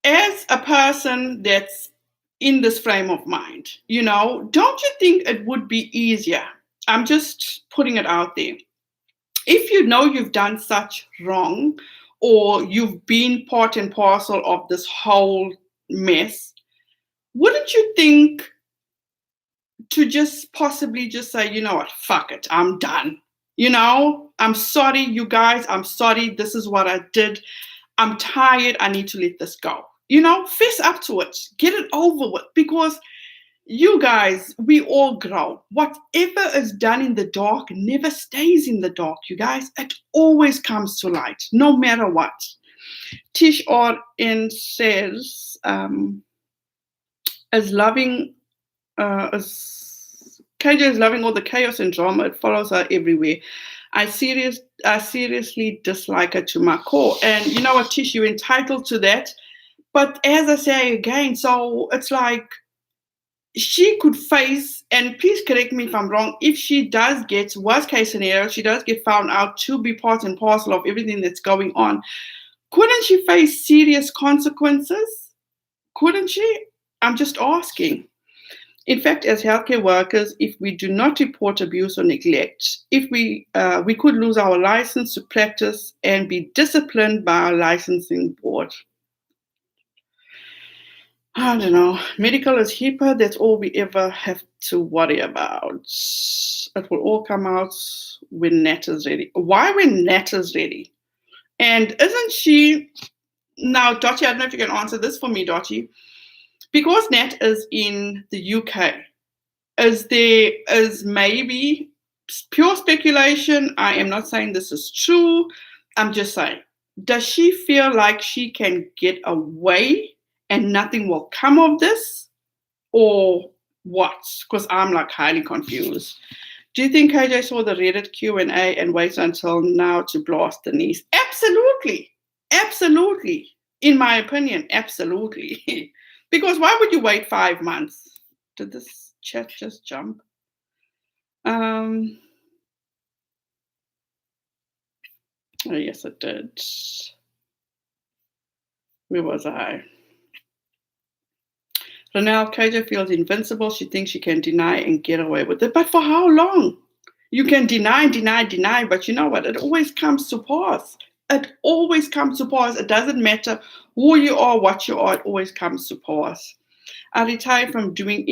As a person that's in this frame of mind, don't you think it would be easier? I'm just putting it out there. If you know you've done such wrong, or you've been part and parcel of this whole mess, wouldn't you think to just possibly just say, you know what, fuck it, I'm done. I'm sorry, you guys, I'm sorry, this is what I did. I'm tired, I need to let this go. Face up to it, get it over with, because you guys, we all grow. Whatever is done in the dark never stays in the dark, you guys. It always comes to light, no matter what. Tish RN says, KJ is loving all the chaos and drama. It follows her everywhere. I seriously dislike her to my core. And you know what, Tish, you're entitled to that. But as I say again, so it's like she could face, and please correct me if I'm wrong, if she does get, worst case scenario, she does get found out to be part and parcel of everything that's going on, Couldn't she face serious consequences? Couldn't she? I'm just asking. In fact, as healthcare workers, if we do not report abuse or neglect, if we could lose our license to practice and be disciplined by our licensing board. I don't know. Medical is HIPAA. That's all we ever have to worry about. It will all come out when Nat is ready. Why when Nat is ready? And isn't she now, Dottie? I don't know if you can answer this for me, Dottie. Because Nat is in the UK, is maybe pure speculation. I am not saying this is true. I'm just saying, does she feel like she can get away and nothing will come of this, or what? Because I'm like highly confused. Do you think KJ saw the Reddit Q&A and waited until now to blast Denise? Absolutely. Absolutely. In my opinion, absolutely. Because why would you wait 5 months? Did this chat just jump? Oh, yes, it did. Where was I? Ronelle, KJ feels invincible. She thinks she can deny and get away with it. But for how long? You can deny, but you know what? It always comes to pass. It always comes to pass. It doesn't matter who you are, what you are, it always comes to pass. I retired from doing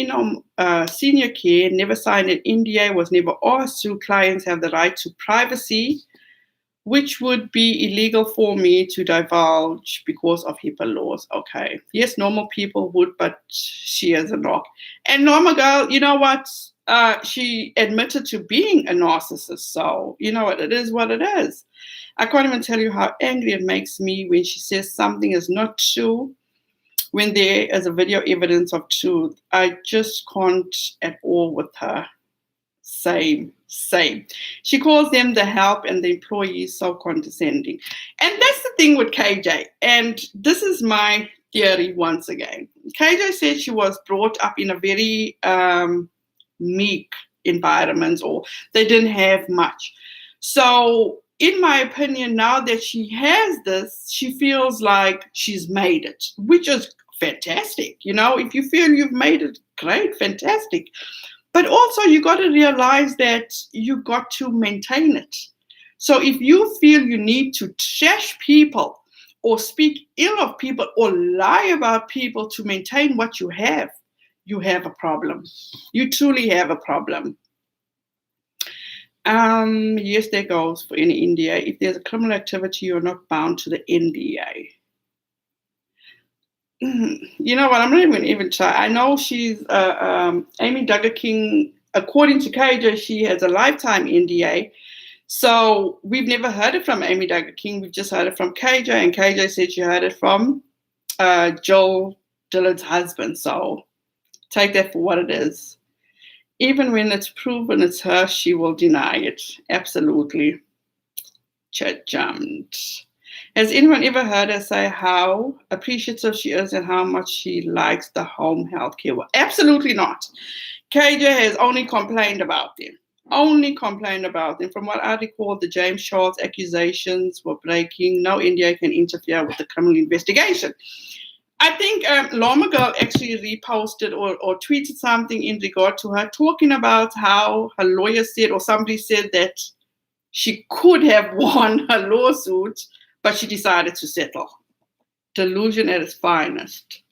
senior care, never signed an NDA, was never asked to. Clients have the right to privacy, which would be illegal for me to divulge because of HIPAA laws. Okay. Yes, normal people would, but she is a knock. And normal girl, you know what? She admitted to being a narcissist. So, you know what? It is what it is. I can't even tell you how angry it makes me when she says something is not true, when there is a video evidence of truth. I just can't at all with her. Same. She calls them the help and the employees so condescending. And that's the thing with KJ. And this is my theory once again. KJ said she was brought up in a very meek environment, or they didn't have much. So in my opinion, now that she has this, she feels like she's made it, which is fantastic. You know, if you feel you've made it, great, fantastic. But also you got to realize that you got to maintain it. So if you feel you need to trash people or speak ill of people or lie about people to maintain what you have a problem. You truly have a problem. Yes, there goes for any NDA. If there's a criminal activity, you're not bound to the NDA. You know what? I'm not even try. I know she's Amy Duggar King. According to KJ, she has a lifetime NDA. So we've never heard it from Amy Duggar King. We've just heard it from KJ, and KJ said she heard it from Joel Dillard's husband. So take that for what it is. Even when it's proven it's her, she will deny it. Absolutely. Chat jumped. Has anyone ever heard her say how appreciative she is and how much she likes the home health care? Well, absolutely not. KJ has only complained about them. From what I recall, the James Charles accusations were breaking. No NDA can interfere with the criminal investigation. I think Lama Girl actually reposted or tweeted something in regard to her, talking about how her lawyer said, or somebody said that she could have won her lawsuit, but she decided to settle. Delusion at its finest.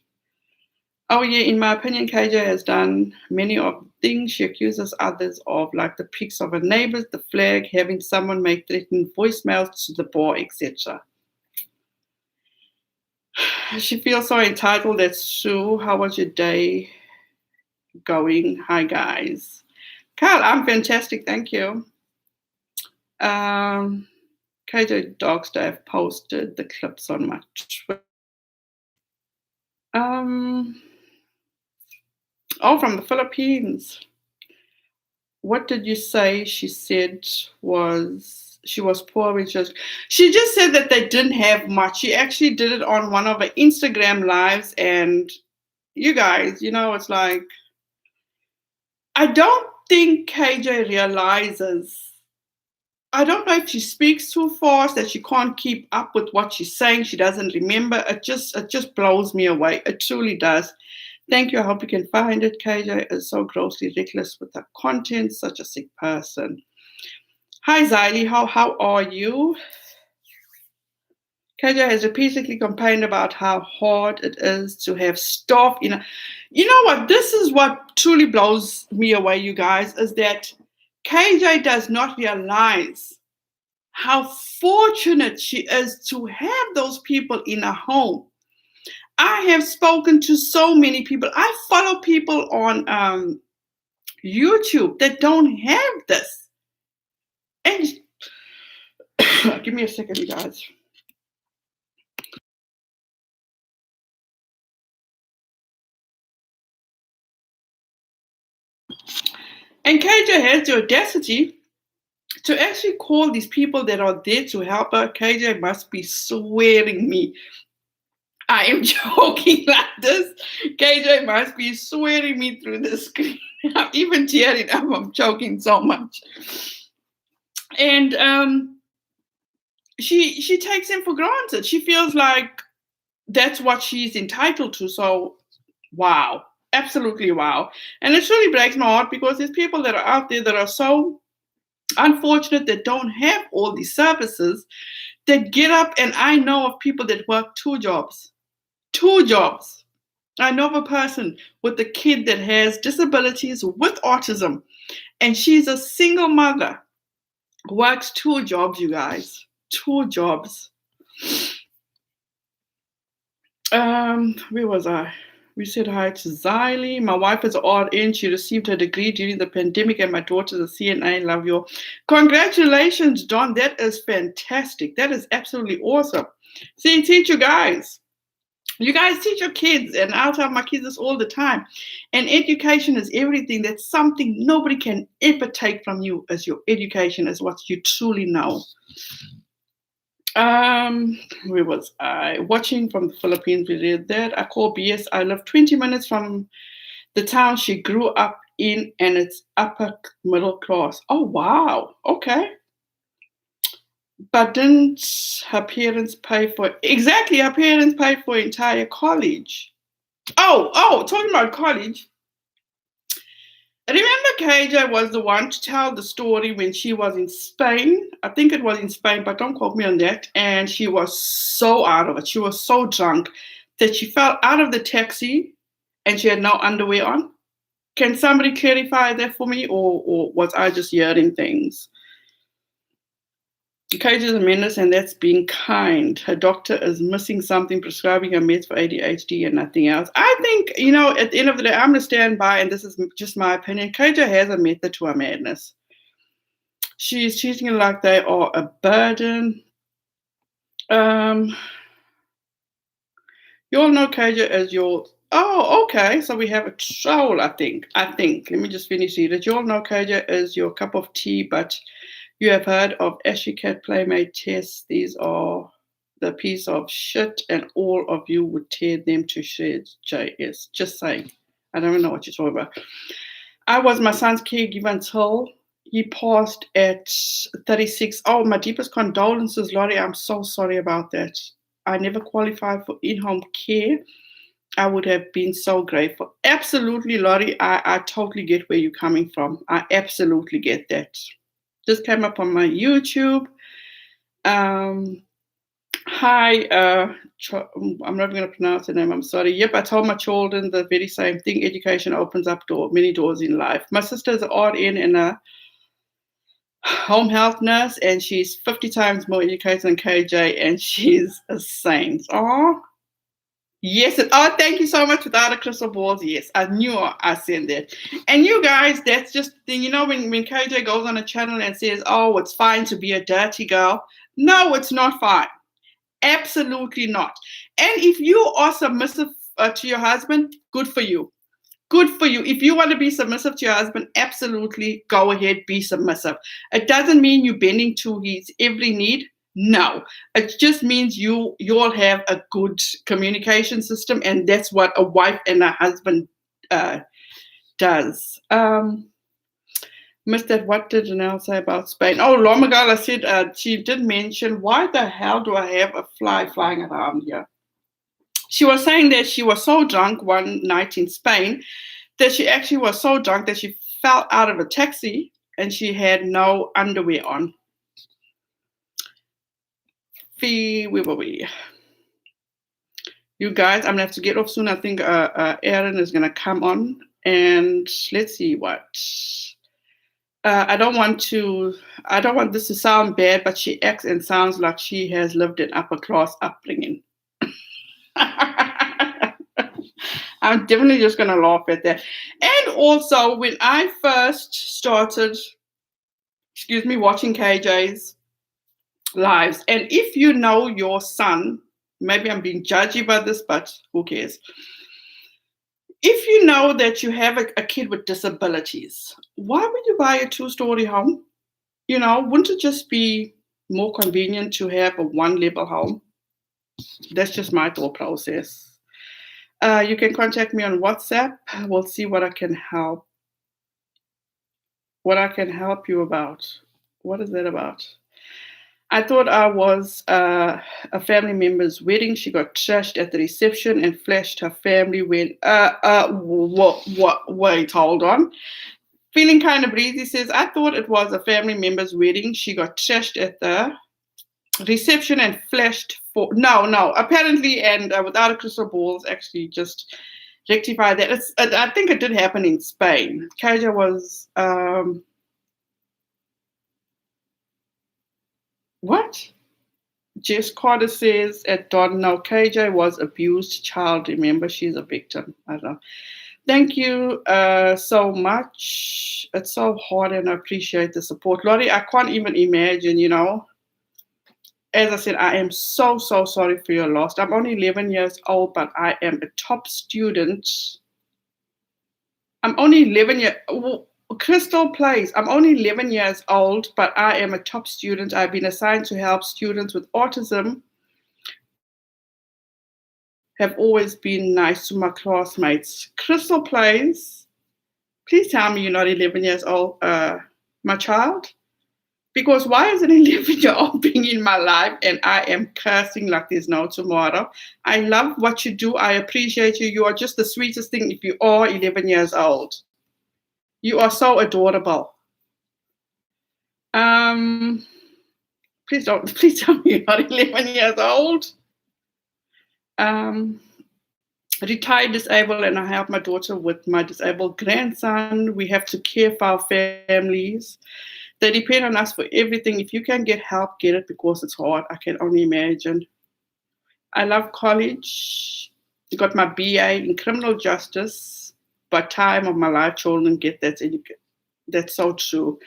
Oh yeah, in my opinion, KJ has done many of the things she accuses others of, like the pics of her neighbors, the flag, having someone make threatening voicemails to the bar, etc. She feels so entitled. That's true. How was your day going? Hi, guys. Carl, I'm fantastic. Thank you. KJ Dogster, I've posted the clips on my Twitter. From the Philippines. What did you say? She said she was poor. She just said that they didn't have much. She actually did it on one of her Instagram lives, and you guys, you know, it's like, I don't think KJ realizes I don't know if she speaks too fast, that she can't keep up with what she's saying. She doesn't remember. It just blows me away. It truly does. Thank you. I hope you can find it. KJ is so grossly reckless with her content. Such a sick person. Hi, Ziley. How are you? KJ has repeatedly complained about how hard it is to have staff in a. You know what? This is what truly blows me away, you guys, is that KJ does not realize how fortunate she is to have those people in a home. I have spoken to so many people. I follow people on YouTube that don't have this. And give me a second, you guys. And KJ has the audacity to actually call these people that are there to help her. KJ must be swearing me. I am joking like this. KJ must be swearing me through the screen. I'm even tearing up. I'm joking so much. And she takes him for granted. She feels like that's what she's entitled to. So, wow. Absolutely wow. And it really breaks my heart because there's people that are out there that are so unfortunate that don't have all these services that get up. And I know of people that work 2 jobs. 2 jobs. I know of a person with a kid that has disabilities with autism, and she's a single mother, works 2 jobs, you guys. 2 jobs. Where was I? We said hi to Ziley. My wife is RN. She received her degree during the pandemic, and my daughter's a CNA. Love you. Congratulations, Don. That is fantastic. That is absolutely awesome. See, teach you guys. You guys teach your kids, and I'll tell my kids this all the time. And education is everything. That's something nobody can ever take from you, as your education is what you truly know. Where was I? Watching from the Philippines, we read that. I call BS. I live 20 minutes from the town she grew up in, and it's upper middle class. Oh, wow. Okay. But didn't her parents pay for exactly? Her parents paid for entire college. Oh, talking about college. Remember, KJ was the one to tell the story when she was in Spain. I think it was in Spain, but don't quote me on that. And she was so out of it. She was so drunk that she fell out of the taxi and she had no underwear on. Can somebody clarify that for me, or was I just hearing things? KJ is a menace, and that's being kind. Her doctor is missing something, prescribing her meds for ADHD and nothing else. I think, at the end of the day, I'm going to stand by, and this is just my opinion. KJ has a method to her madness. She's treating it like they are a burden. You all know KJ as your... Oh, okay. So we have a troll, I think. Let me just finish here. That you all know KJ is your cup of tea, but... You have heard of Ashley Cat Playmate tests. These are the piece of shit, and all of you would tear them to shreds. JS. Just saying. I don't know what you're talking about. I was my son's caregiver until he passed at 36. Oh, my deepest condolences, Laurie. I'm so sorry about that. I never qualified for in-home care. I would have been so grateful. Absolutely, Laurie. I totally get where you're coming from. I absolutely get that. Just came up on my YouTube. Hi, I'm not going to pronounce the name. I'm sorry. Yep, I told my children the very same thing. Education opens up many doors in life. My sister is an RN and a home health nurse, and she's 50 times more educated than KJ, and she's a saint. Oh, yes. Thank you so much. Without a crystal balls, yes. I knew I said that. And you guys, that's just the thing. When KJ goes on a channel and says, oh, it's fine to be a dirty girl. No, it's not fine. Absolutely not. And if you are submissive to your husband, good for you. Good for you. If you want to be submissive to your husband, absolutely go ahead, be submissive. It doesn't mean you're bending to his every need. No, it just means you all have a good communication system, and that's what a wife and a husband does. Missed that. What did Janelle say about Spain? Oh, Lomagala said she did mention, why the hell do I have a fly flying around here? She was saying that she was so drunk one night in Spain that she actually was so drunk that she fell out of a taxi and she had no underwear on. Where were we? You guys, I'm gonna have to get off soon. I think Aaron is gonna come on, and let's see what. I don't want this to sound bad, but she acts and sounds like she has lived an upper class upbringing. I'm definitely just gonna laugh at that. And also, when I first started, watching KJ's lives, and if you know your son, maybe I'm being judgy about this, but who cares? If you know that you have a kid with disabilities, why would you buy a 2-story home? Wouldn't it just be more convenient to have a 1-level home? That's just my thought process. You can contact me on WhatsApp. We'll see what I can help. What I can help you about. What is that about? I thought I was a family member's wedding. She got trashed at the reception and flashed her family when, wait, hold on. Feeling kind of breezy says, I thought it was a family member's wedding. She got trashed at the reception and flashed for, no, apparently, and without a crystal ball, actually just rectify that. I think it did happen in Spain. KJ was, what? Jess Carter says at Don, no, KJ was abused child. Remember, she's a victim. I don't know. Thank you so much. It's so hard and I appreciate the support. Lottie, I can't even imagine, As I said, I am so sorry for your loss. I'm only 11 years old, but I am a top student. I'm only 11 years old. Crystal Place, I'm only 11 years old, but I am a top student. I've been assigned to help students with autism. Have always been nice to my classmates. Crystal Place, please tell me you're not 11 years old, my child. Because why is an 11-year-old being in my life and I am cursing like there's no tomorrow? I love what you do. I appreciate you. You are just the sweetest thing if you are 11 years old. You are so adorable. Please tell me you're not 11 years old. Retired disabled, and I help my daughter with my disabled grandson. We have to care for our families. They depend on us for everything. If you can get help, get it, because it's hard. I can only imagine. I love college. I got my BA in criminal justice, but time of my life, children get that. That's so true.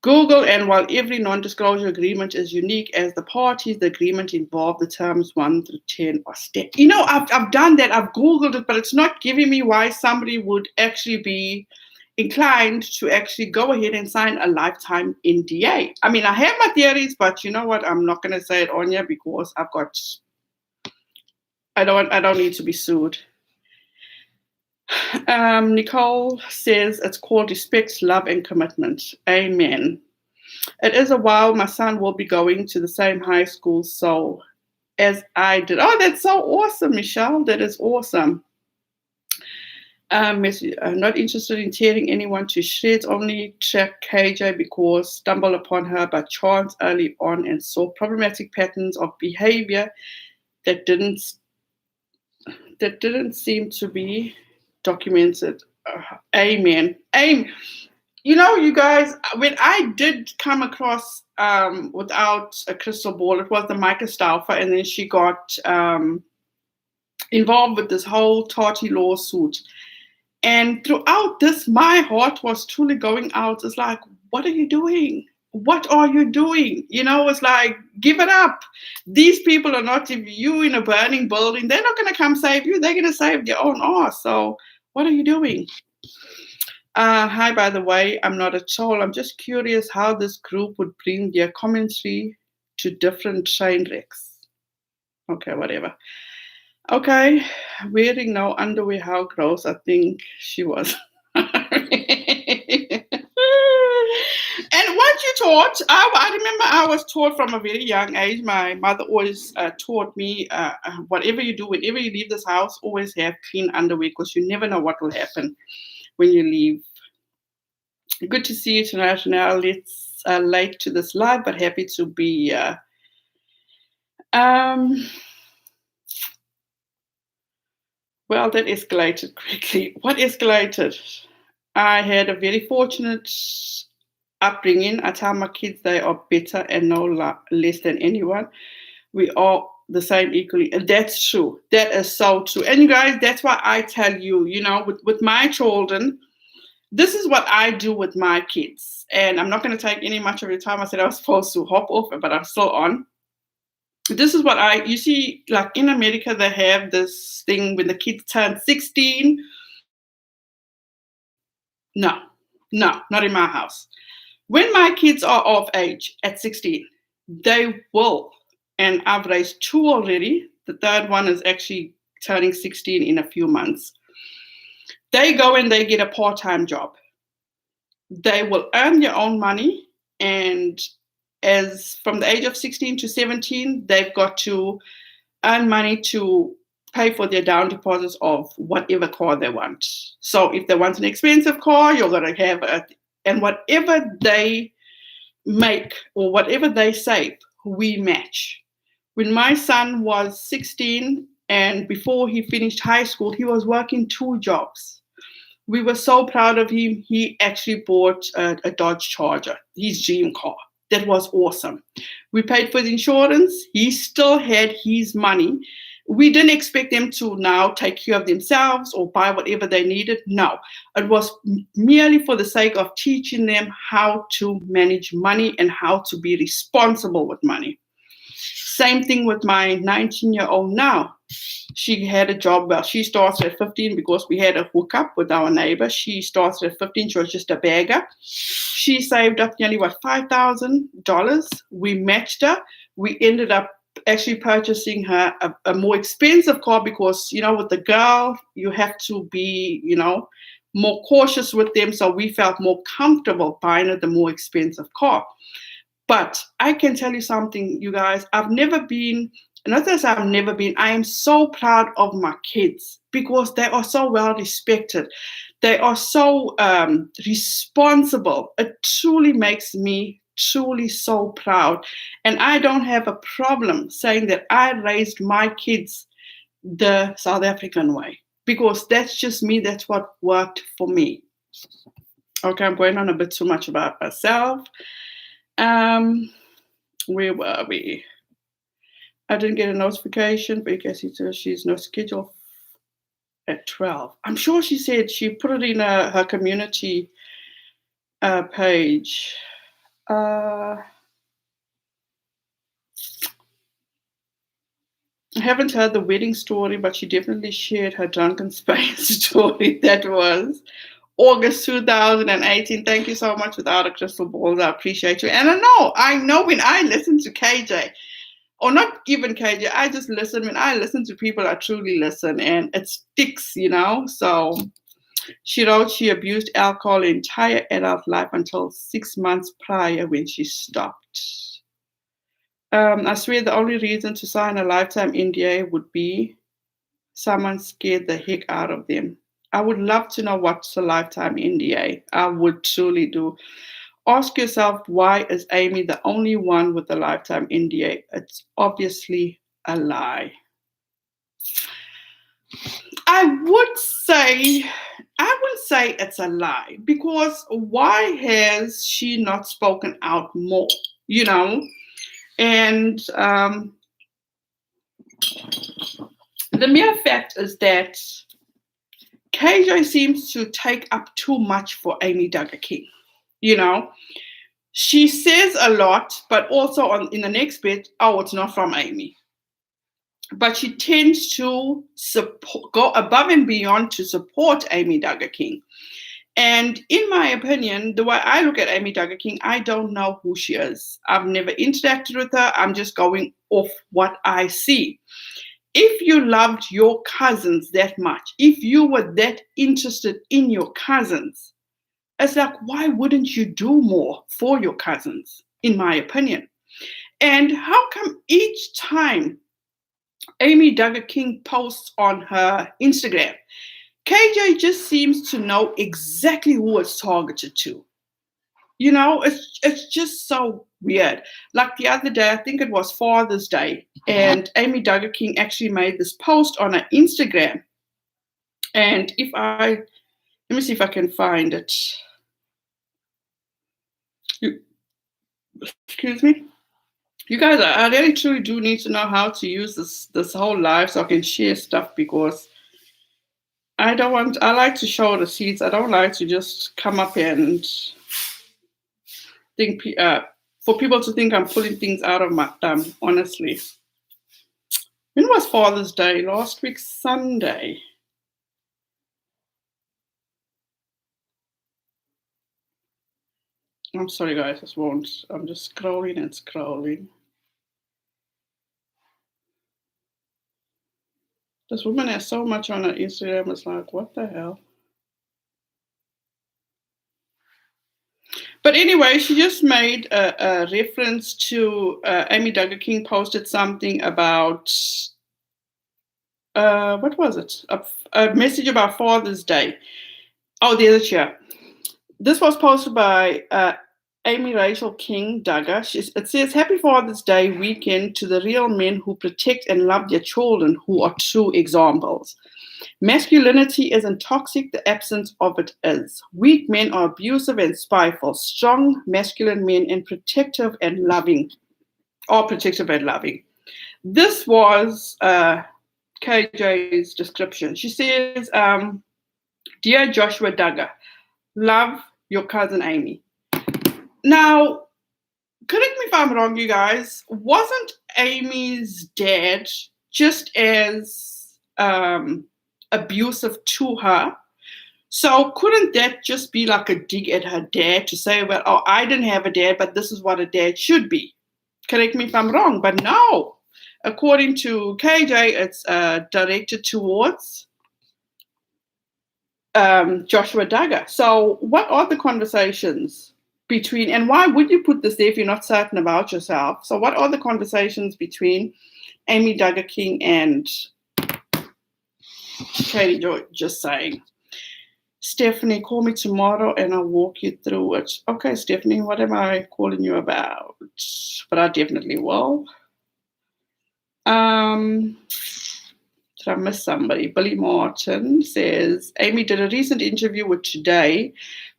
Google, and while every non-disclosure agreement is unique as the parties, the agreement involved the terms 1 through 10 are stacked. I've done that. I've Googled it, but it's not giving me why somebody would actually be inclined to actually go ahead and sign a lifetime NDA. I mean, I have my theories, but you know what? I'm not going to say it on here because I don't need to be sued. Nicole says it's called respect, love, and commitment. Amen. It is a while. My son will be going to the same high school as I did. Oh, that's so awesome, Michelle. That is awesome. I'm not interested in tearing anyone to shreds. Only check KJ because stumbled upon her by chance early on and saw problematic patterns of behavior that didn't seem to be documented. Amen. You guys, when I did come across without a crystal ball, it was the Micah Stauffer, and then she got involved with this whole Tati lawsuit. And throughout this, my heart was truly going out. It's like, what are you doing? What are you doing? It's like, give it up. These people are not, if you in a burning building, they're not going to come save you. They're going to save their own ass. So what are you doing? Hi, by the way, I'm not a troll. I'm just curious how this group would bring their commentary to different train wrecks. Okay, whatever. Okay, wearing no underwear, how gross. I think she was. taught. I remember I was taught from a very young age. My mother always taught me, whatever you do, whenever you leave this house, always have clean underwear because you never know what will happen when you leave. Good to see you tonight, Chanel. It's late to this live, but happy to be here. Well, that escalated quickly. What escalated? I had a very fortunate upbringing. I tell my kids they are better and no less than anyone. We are the same equally. And that's true. That is so true. And you guys, that's why I tell you, with my children, this is what I do with my kids. And I'm not going to take any much of your time. I said I was supposed to hop off, but I'm still on. This is what you see, like in America, they have this thing when the kids turn 16. No, not in my house. When my kids are of age at 16, they will. And I've raised 2 already. The third one is actually turning 16 in a few months. They go and they get a part-time job. They will earn their own money, and as from the age of 16 to 17, they've got to earn money to pay for their down deposits of whatever car they want. So if they want an expensive car, you're going to have and whatever they make or whatever they save, we match. When my son was 16 and before he finished high school, he was working 2 jobs. We were so proud of him. He actually bought a Dodge Charger, his dream car. That was awesome. We paid for the insurance. He still had his money. We didn't expect them to now take care of themselves or buy whatever they needed. No, it was merely for the sake of teaching them how to manage money and how to be responsible with money. Same thing with my 19-year-old now. She had a job. Well, she starts at 15 because we had a hookup with our neighbor. She starts at 15. She was just a bagger. She saved up nearly, $5,000. We matched her. We ended up actually purchasing her a more expensive car because, with the girl, you have to be, more cautious with them. So we felt more comfortable buying her the more expensive car. But I can tell you something, you guys. I am so proud of my kids because they are so well respected. They are so responsible. It truly makes me truly so proud. And I don't have a problem saying that I raised my kids the South African way because that's just me. That's what worked for me. Okay, I'm going on a bit too much about myself. Where were we? I didn't get a notification because she's no schedule at 12. I'm sure she said she put it in her community page. I haven't heard the wedding story, but she definitely shared her drunken Spain story. That was August 2018. Thank you so much. Without a crystal ball, I appreciate you. And I know when I listen to KJ, or not even KJ, I just listen. When I listen to people, I truly listen, and it sticks, So she wrote she abused alcohol her entire adult life until 6 months prior when she stopped. I swear the only reason to sign a lifetime NDA would be someone scared the heck out of them. I would love to know what's a lifetime NDA. I would truly do. Ask yourself, why is Amy the only one with a lifetime NDA? It's obviously a lie. I wouldn't say it's a lie because why has she not spoken out more? And the mere fact is that KJ seems to take up too much for Amy Duggar King. She says a lot, but also in the next bit, it's not from Amy. But she tends to go above and beyond to support Amy Duggar King. And in my opinion, the way I look at Amy Duggar King, I don't know who she is. I've never interacted with her. I'm just going off what I see. If you loved your cousins that much, if you were that interested in your cousins, It's like, why wouldn't you do more for your cousins, in my opinion? And how come each time Amy Duggar King posts on her Instagram, KJ just seems to know exactly who it's targeted to? It's just so weird. Like the other day, I think it was Father's Day, and Amy Duggar King actually made this post on her Instagram. And let me see if I can find it. Excuse me. You guys, I really truly do need to know how to use this whole live so I can share stuff, because I like to show the seeds. I don't like to just come up and think for people to think I'm pulling things out of my thumb, honestly. When was Father's Day? Last week, Sunday. I'm sorry, guys. I'm just scrolling and scrolling. This woman has so much on her Instagram. It's like, what the hell? But anyway, she just made a reference to Amy Duggar King posted something about, what was it? A message about Father's Day. Oh, there's it here. This was posted by Amy Rachel King Duggar. It says, Happy Father's Day weekend to the real men who protect and love their children, who are true examples. Masculinity isn't toxic, the absence of it is. Weak men are abusive and spiteful. Strong, masculine men and protective and loving are protective and loving. This was KJ's description. She says, Dear Joshua Duggar, love your cousin Amy. Now, correct me if I'm wrong, you guys. Wasn't Amy's dad just as abusive to her? So couldn't that just be like a dig at her dad to say, well, oh, I didn't have a dad, but this is what a dad should be? Correct me if I'm wrong, but no. According to KJ, it's directed towards Joshua Duggar. So what are the conversations between, and why would you put this there if you're not certain about yourself? So what are the conversations between Amy Duggar King and Katie George? Just saying. Stephanie, call me tomorrow and I'll walk you through it. Okay, Stephanie, what am I calling you about? But I definitely will. Did I miss somebody? Billy Martin says, Amy did a recent interview with Today,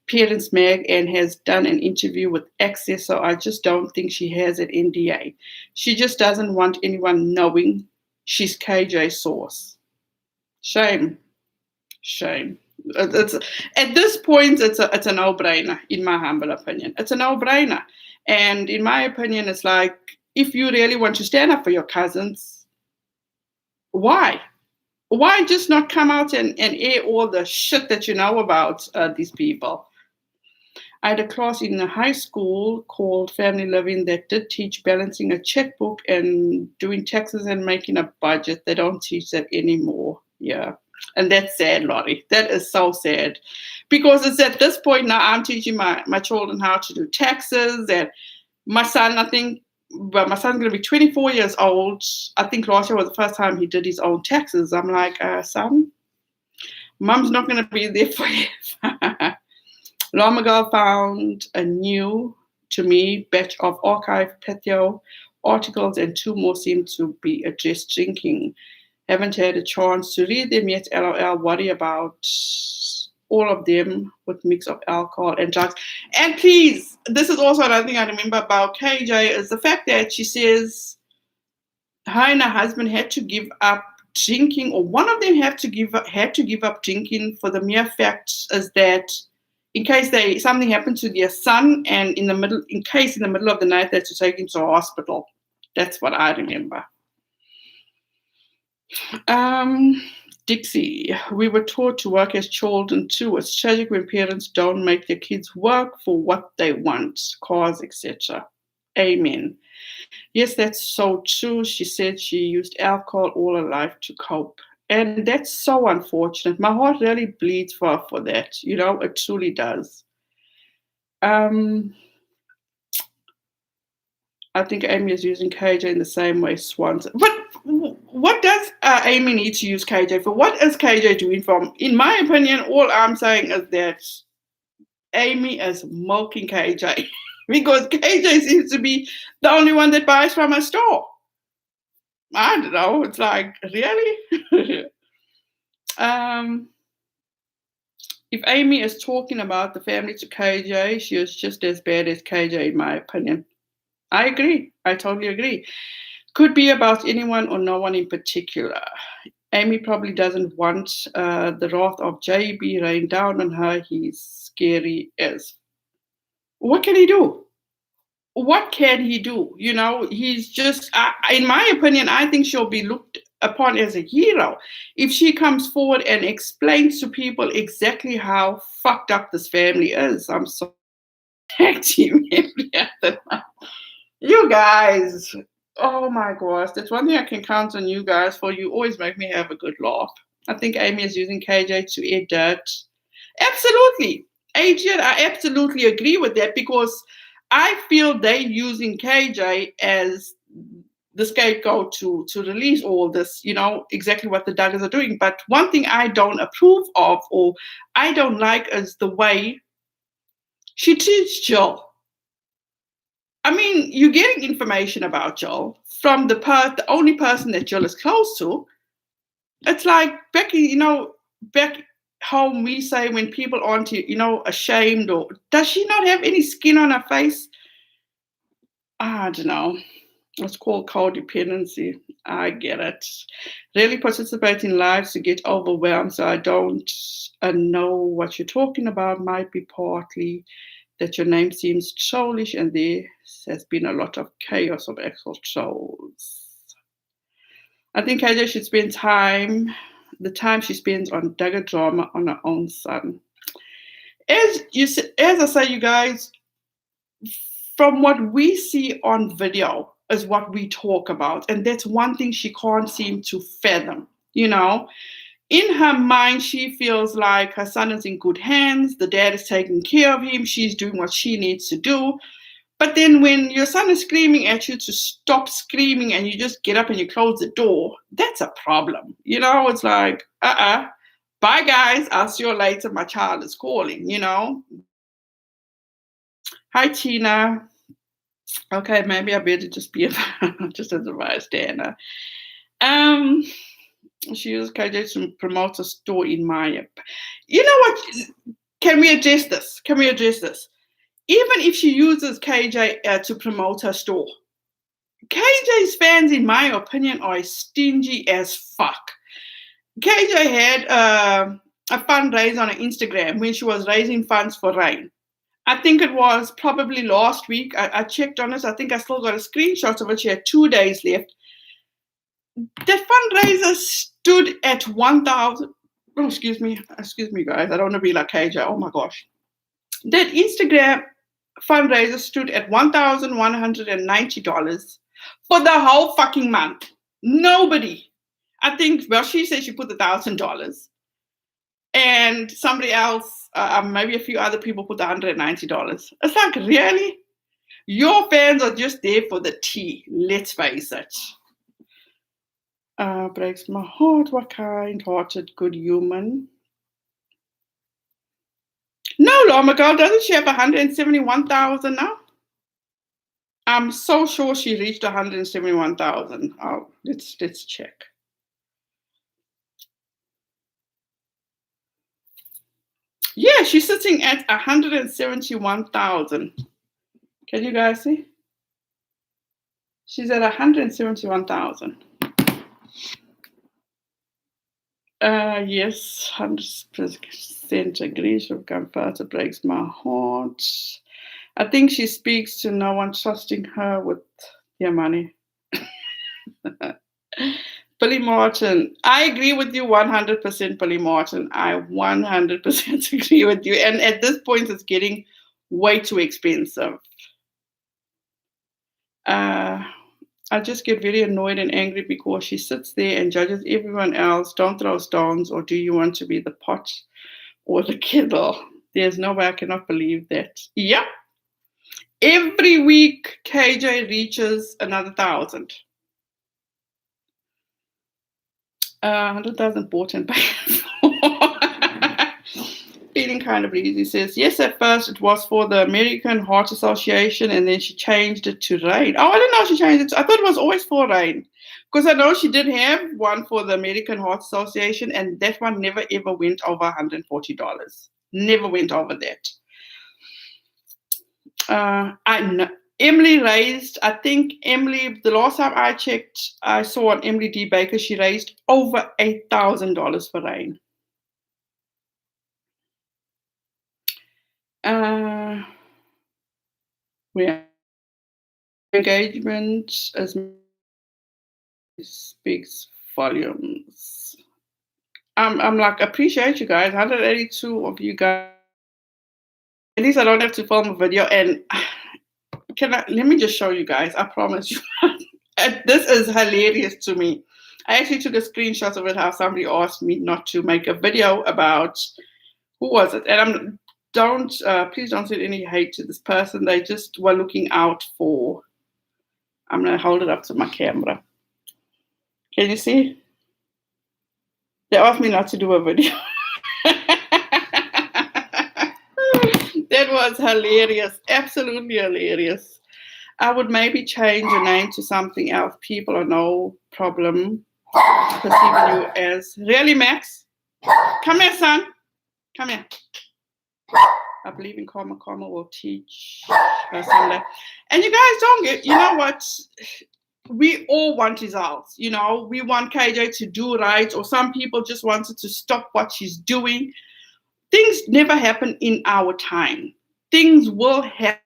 Parents Mag, and has done an interview with Access, so I just don't think she has an NDA. She just doesn't want anyone knowing she's KJ's source. Shame. It's, at this point, it's a no-brainer, in my humble opinion. It's a no-brainer. And in my opinion, it's like, if you really want to stand up for your cousins, why? Why just not come out and air all the shit that you know about these people? I had a class in a high school called Family Living that did teach balancing a checkbook and doing taxes and making a budget. They don't teach that anymore. Yeah. And that's sad, Lottie. That is so sad. Because it's at this point now I'm teaching my children how to do taxes. And my son, my son's going to be 24 years old. I think last year was the first time he did his own taxes. I'm like, son, mom's not going to be there for you. Llama Girl found a new, to me, batch of archive patio articles, and 2 more seem to be addressed drinking. Haven't had a chance to read them yet. LOL, worry about all of them with mix of alcohol and drugs. And please, this is also another thing I remember about KJ, is the fact that she says her and her husband had to give up drinking, or one of them had to give up drinking for the mere fact is that in case something happened to their son, and in the middle of the night they had to take him to a hospital. That's what I remember. Dixie, we were taught to work as children too. It's tragic when parents don't make their kids work for what they want, cars, etc. Amen. Yes, that's so true. She said she used alcohol all her life to cope. And that's so unfortunate. My heart really bleeds for that. It truly does. Um, I think Amy is using KJ in the same way Swans. But what does Amy need to use KJ for? What is KJ doing from? In my opinion, all I'm saying is that Amy is milking KJ because KJ seems to be the only one that buys from a store. I don't know. It's like, really? If Amy is talking about the family to KJ, she is just as bad as KJ, in my opinion. I agree. I totally agree. Could be about anyone or no one in particular. Amy probably doesn't want the wrath of JB rain down on her. He's scary as. What can he do? What can he do? You know, he's just, in my opinion, I think she'll be looked upon as a hero if she comes forward and explains to people exactly how fucked up this family is. I'm so team every other night. You guys, oh my gosh, that's one thing I can count on you guys for. You always make me have a good laugh. I think Amy is using KJ to air dirt. Absolutely. Adrian, I absolutely agree with that because I feel they're using KJ as the scapegoat to release all this, you know, exactly what the Duggars are doing. But one thing I don't approve of or I don't like is the way she treats Jill. I mean, you're getting information about Jill from the only person that Jill is close to. It's like Becky, you know, back home we say when people aren't, you know, ashamed or does she not have any skin on her face? I don't know. It's called codependency. I get it. Really participate in lives to get overwhelmed. So I don't know what you're talking about. Might be partly that your name seems trollish and there has been a lot of chaos of actual trolls. I think KJ should spend the time she spends on Duggar drama on her own son. As I say, you guys, from what we see on video is what we talk about. And that's one thing she can't seem to fathom, you know. In her mind, she feels like her son is in good hands. The dad is taking care of him. She's doing what she needs to do. But then when your son is screaming at you to stop screaming and you just get up and you close the door, that's a problem. You know, it's like, bye guys, I'll see you later. My child is calling, you know. Hi, Tina. Okay, maybe I better just be just as a bystander. She uses KJ to promote a store in Maya. You know what? Can we address this? Even if she uses KJ to promote her store, KJ's fans, in my opinion, are stingy as fuck. KJ had a fundraiser on her Instagram when she was raising funds for Rain. I think it was probably last week. I checked on it. I think I still got a screenshot of it. She had 2 days left. The fundraiser stood at 1,000. Oh, excuse me, guys. I don't want to be like KJ. Oh my gosh. That Instagram fundraiser stood at $1,190 for the whole fucking month. Nobody. I think, well, she said she put $1,000. And somebody else, maybe a few other people put $190. It's like, really? Your fans are just there for the tea. Let's face it. Breaks my heart. What kind-hearted, good human. No, Llama Girl, doesn't she have 171,000 now? I'm so sure she reached 171,000. Oh, let's check. Yeah, she's sitting at 171,000. Can you guys see? She's at 171,000. Yes, 100% agree. She'll come first. It breaks my heart. I think she speaks to no one trusting her with their money. Billy Martin, I agree with you 100%, Billy Martin. I 100% agree with you. And at this point, it's getting way too expensive. I just get very annoyed and angry because she sits there and judges everyone else. Don't throw stones, or do you want to be the pot or the kettle? There's no way I cannot believe that. Yep. Every week, KJ reaches another 1,000. 100,000 bought and paid for. Feeling kind of easy. Says, yes, at first it was for the American Heart Association, and then she changed it to RAIN. Oh, I didn't know she changed it. I thought it was always for RAIN. Because I know she did have one for the American Heart Association, and that one never ever went over $140. Never went over that. I know. Emily raised, I think Emily, the last time I checked, I saw on Emily D. Baker, she raised over $8,000 for RAIN. We engagement as speaks volumes. I'm like, appreciate you guys. 182 of you guys. At least I don't have to film a video. And let me just show you guys. I promise you. This is hilarious to me. I actually took a screenshot of it, how somebody asked me not to make a video about, who was it? And please don't send any hate to this person. They just were looking out for, I'm going to hold it up to my camera. Can you see? They asked me not to do a video. That was hilarious. Absolutely hilarious. I would maybe change your name to something else. People are no problem perceiving you as, really, Max? Come here, son. Come here. I believe in karma. Karma will teach her someday. And you guys don't get, you know what? We all want results. You know, we want KJ to do right, or some people just wanted to stop what she's doing. Things never happen in our time. Things will happen.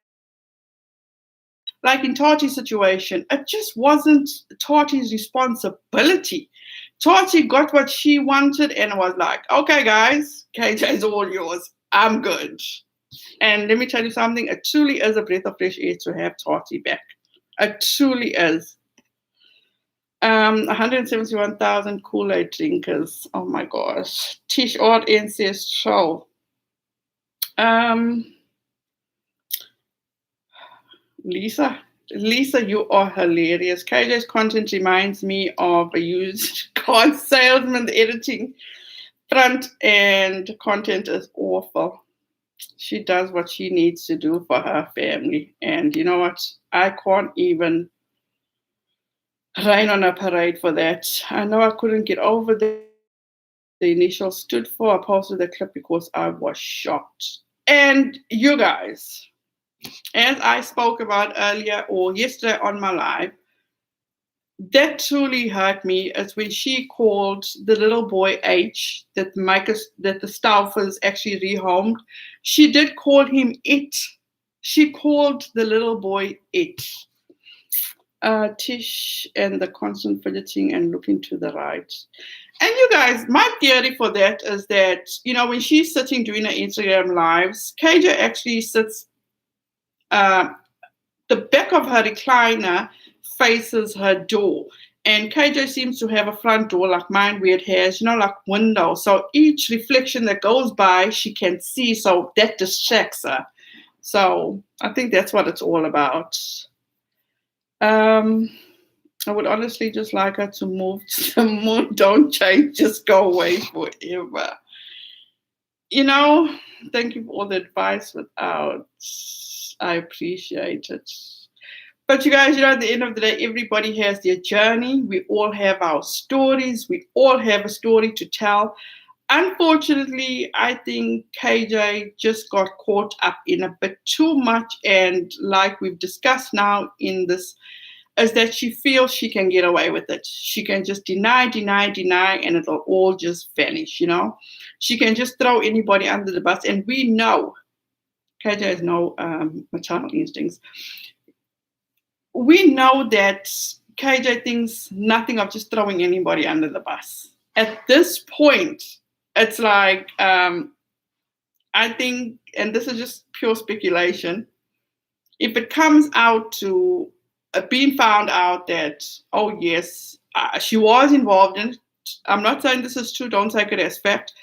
Like in Tati's situation, it just wasn't Tati's responsibility. Tati got what she wanted and was like, okay, guys, KJ's all yours. I'm good. And let me tell you something, it truly is a breath of fresh air to have Tati back. It truly is. 171,000 Kool-Aid drinkers. Oh my gosh. Tish Art says show. Lisa, you are hilarious. KJ's content reminds me of a used car salesman. The editing front end content is awful. She does what she needs to do for her family. And you know what? I can't even rain on a parade for that. I know I couldn't get over the initial stood for. I posted the clip because I was shocked. And you guys, as I spoke about earlier or yesterday on my live, that truly hurt me is when she called the little boy H that the Staufers actually rehomed. She did call him it. She called the little boy it. Tish and the constant fidgeting and looking to the right. And you guys, my theory for that is that, you know, when she's sitting doing her Instagram lives, KJ actually sits, the back of her recliner faces her door. And KJ seems to have a front door like mine, where it has, you know, like windows. So each reflection that goes by, she can see. So that distracts her. So I think that's what it's all about. I would honestly just like her to move to the moon. Don't change, just go away forever. You know, thank you for all the advice without. I appreciate it. But you guys, you know, at the end of the day, everybody has their journey. We all have our stories. We all have a story to tell. Unfortunately, I think KJ just got caught up in a bit too much. And like we've discussed now in this, is that she feels she can get away with it. She can just deny, and it'll all just vanish, you know. She can just throw anybody under the bus. And we know KJ has no maternal instincts. We know that KJ thinks nothing of just throwing anybody under the bus. At this point, it's like, I think, and this is just pure speculation, if it comes out to being found out that, oh yes, she was involved in it. I'm not saying this is true, don't take it as fact.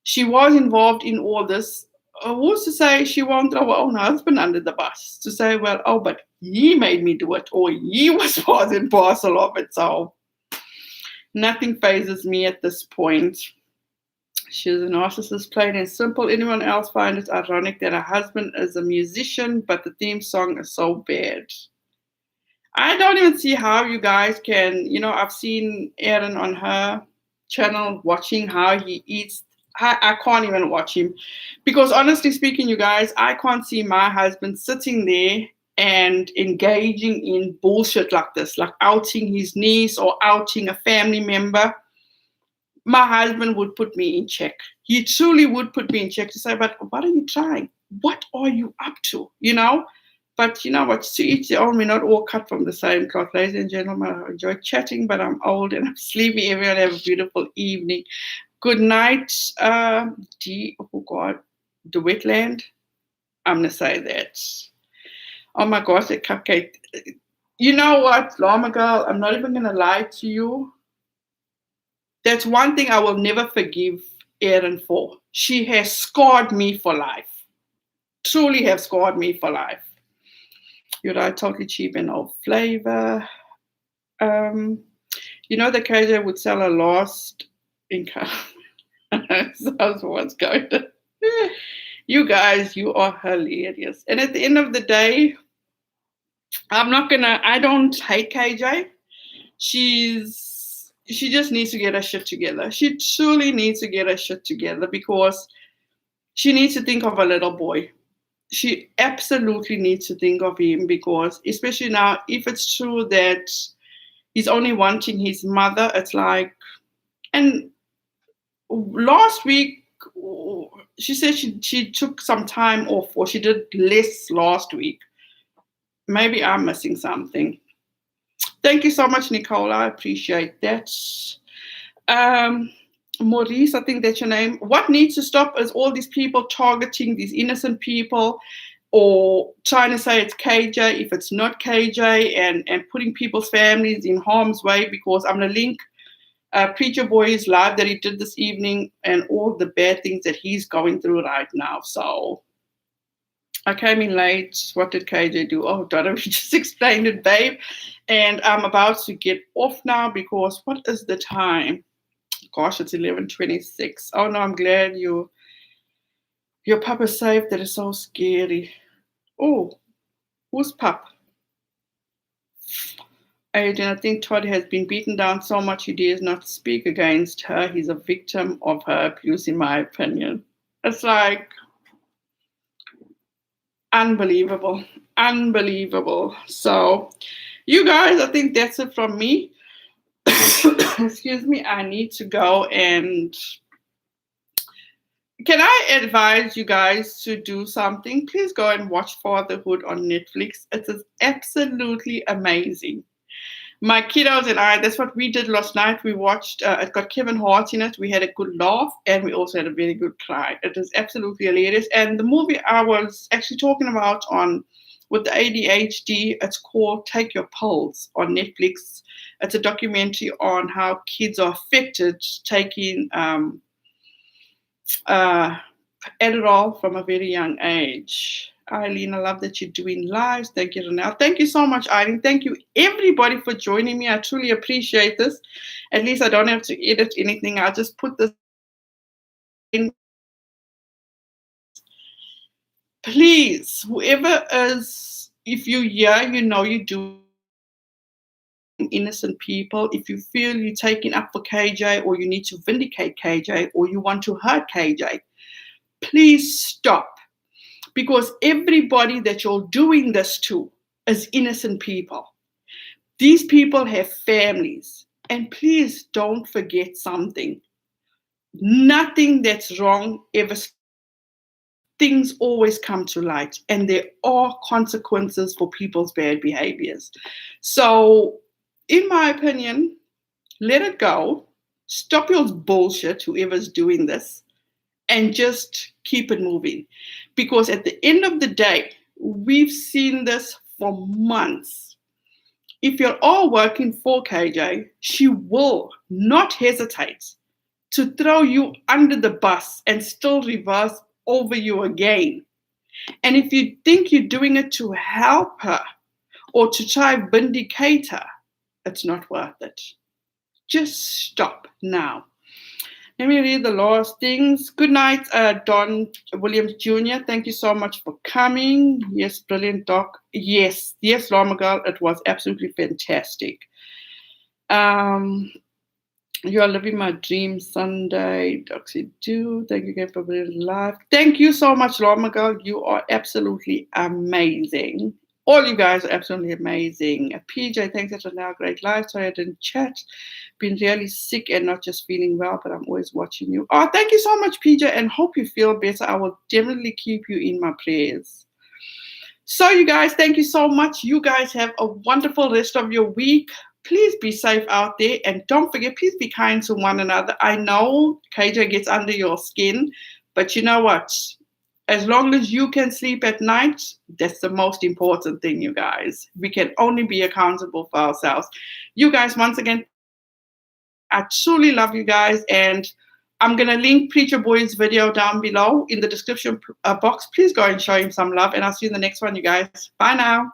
She was involved in all this. who's to say she won't throw her own husband under the bus to say, well, oh, but he made me do it, or he was part and parcel of it. So nothing phases me at this point. She's a narcissist, plain and simple. Anyone else find it ironic that her husband is a musician, but the theme song is so bad? I don't even see how you guys can, I've seen Erin on her channel watching how he eats. I can't even watch him because honestly speaking, you guys, I can't see my husband sitting there and engaging in bullshit like this, like outing his niece or outing a family member. My husband would put me in check. He truly would put me in check to say, but what are you trying? What are you up to? But you know what, to each their own, we're not all cut from the same cloth. Ladies and gentlemen, I enjoy chatting, but I'm old and I'm sleepy. Everyone have a beautiful evening. Good night, oh God, the wetland. I'm going to say that. Oh my gosh, the cupcake. You know what, Llama Girl, I'm not even going to lie to you. That's one thing I will never forgive Erin for. She has scarred me for life. Truly have scarred me for life. You're right, totally cheap and no flavor. The KJ would sell a lost income. So what's going on? You guys, you are hilarious. And at the end of the day, I don't hate KJ. She just needs to get her shit together. She truly needs to get her shit together because she needs to think of a little boy. She absolutely needs to think of him because, especially now, if it's true that he's only wanting his mother, it's like, and last week, she said she took some time off or she did less last week. Maybe I'm missing something. Thank you so much, Nicole. I appreciate that. Maurice, I think that's your name. What needs to stop is all these people targeting these innocent people or trying to say it's KJ if it's not KJ and putting people's families in harm's way because I'm going to link Preacher Boy's live that he did this evening and all the bad things that he's going through right now. So I came in late. What did KJ do? Oh, Donna, we just explained it, babe. And I'm about to get off now because what is the time? Gosh, it's 11:26. Oh no, I'm glad your pup is safe. That is so scary. Oh, who's pup? Aiden, I think Todd has been beaten down so much he dares not speak against her. He's a victim of her abuse, in my opinion. It's like unbelievable. So, you guys, I think that's it from me. Excuse me, I need to go and can I advise you guys to do something? Please go and watch Fatherhood on Netflix. It is absolutely amazing. My kiddos and I, that's what we did last night. We watched, it got Kevin Hart in it. We had a good laugh and we also had a very good cry. It is absolutely hilarious. And the movie I was actually talking about with the ADHD, it's called Take Your Pills on Netflix. It's a documentary on how kids are affected taking Adderall from a very young age. Eileen, I love that you're doing lives. Thank you, Renelle. Thank you so much, Eileen. Thank you, everybody, for joining me. I truly appreciate this. At least I don't have to edit anything. I'll just put this in. Please, whoever is, if you hear, you do innocent people. If you feel you're taking up for KJ or you need to vindicate KJ or you want to hurt KJ, please stop. Because everybody that you're doing this to is innocent people. These people have families. And please don't forget something. Nothing that's wrong ever. Things always come to light. And there are consequences for people's bad behaviors. So, in my opinion, let it go. Stop your bullshit, whoever's doing this. And just keep it moving. Because at the end of the day, we've seen this for months. If you're all working for KJ, she will not hesitate to throw you under the bus and still reverse over you again. And if you think you're doing it to help her or to try and vindicate her, it's not worth it. Just stop now. Let me read the last things. Good night, Don Williams Jr. Thank you so much for coming. Yes, brilliant, Doc. Yes, Llama Girl, it was absolutely fantastic. You are living my dream Sunday. Doxy do. Thank you again for being live. Thank you so much, Llama Girl. You are absolutely amazing. All you guys are absolutely amazing. PJ, thanks for now great live. Sorry I didn't chat. Been really sick and not just feeling well, but I'm always watching you. Oh, thank you so much, PJ, and hope you feel better. I will definitely keep you in my prayers. So, you guys, thank you so much. You guys have a wonderful rest of your week. Please be safe out there, and don't forget, please be kind to one another. I know KJ gets under your skin, but you know what? As long as you can sleep at night, that's the most important thing, you guys. We can only be accountable for ourselves. You guys, once again, I truly love you guys, and I'm going to link Preacher Boy's video down below in the description box. Please go and show him some love, and I'll see you in the next one, you guys. Bye now.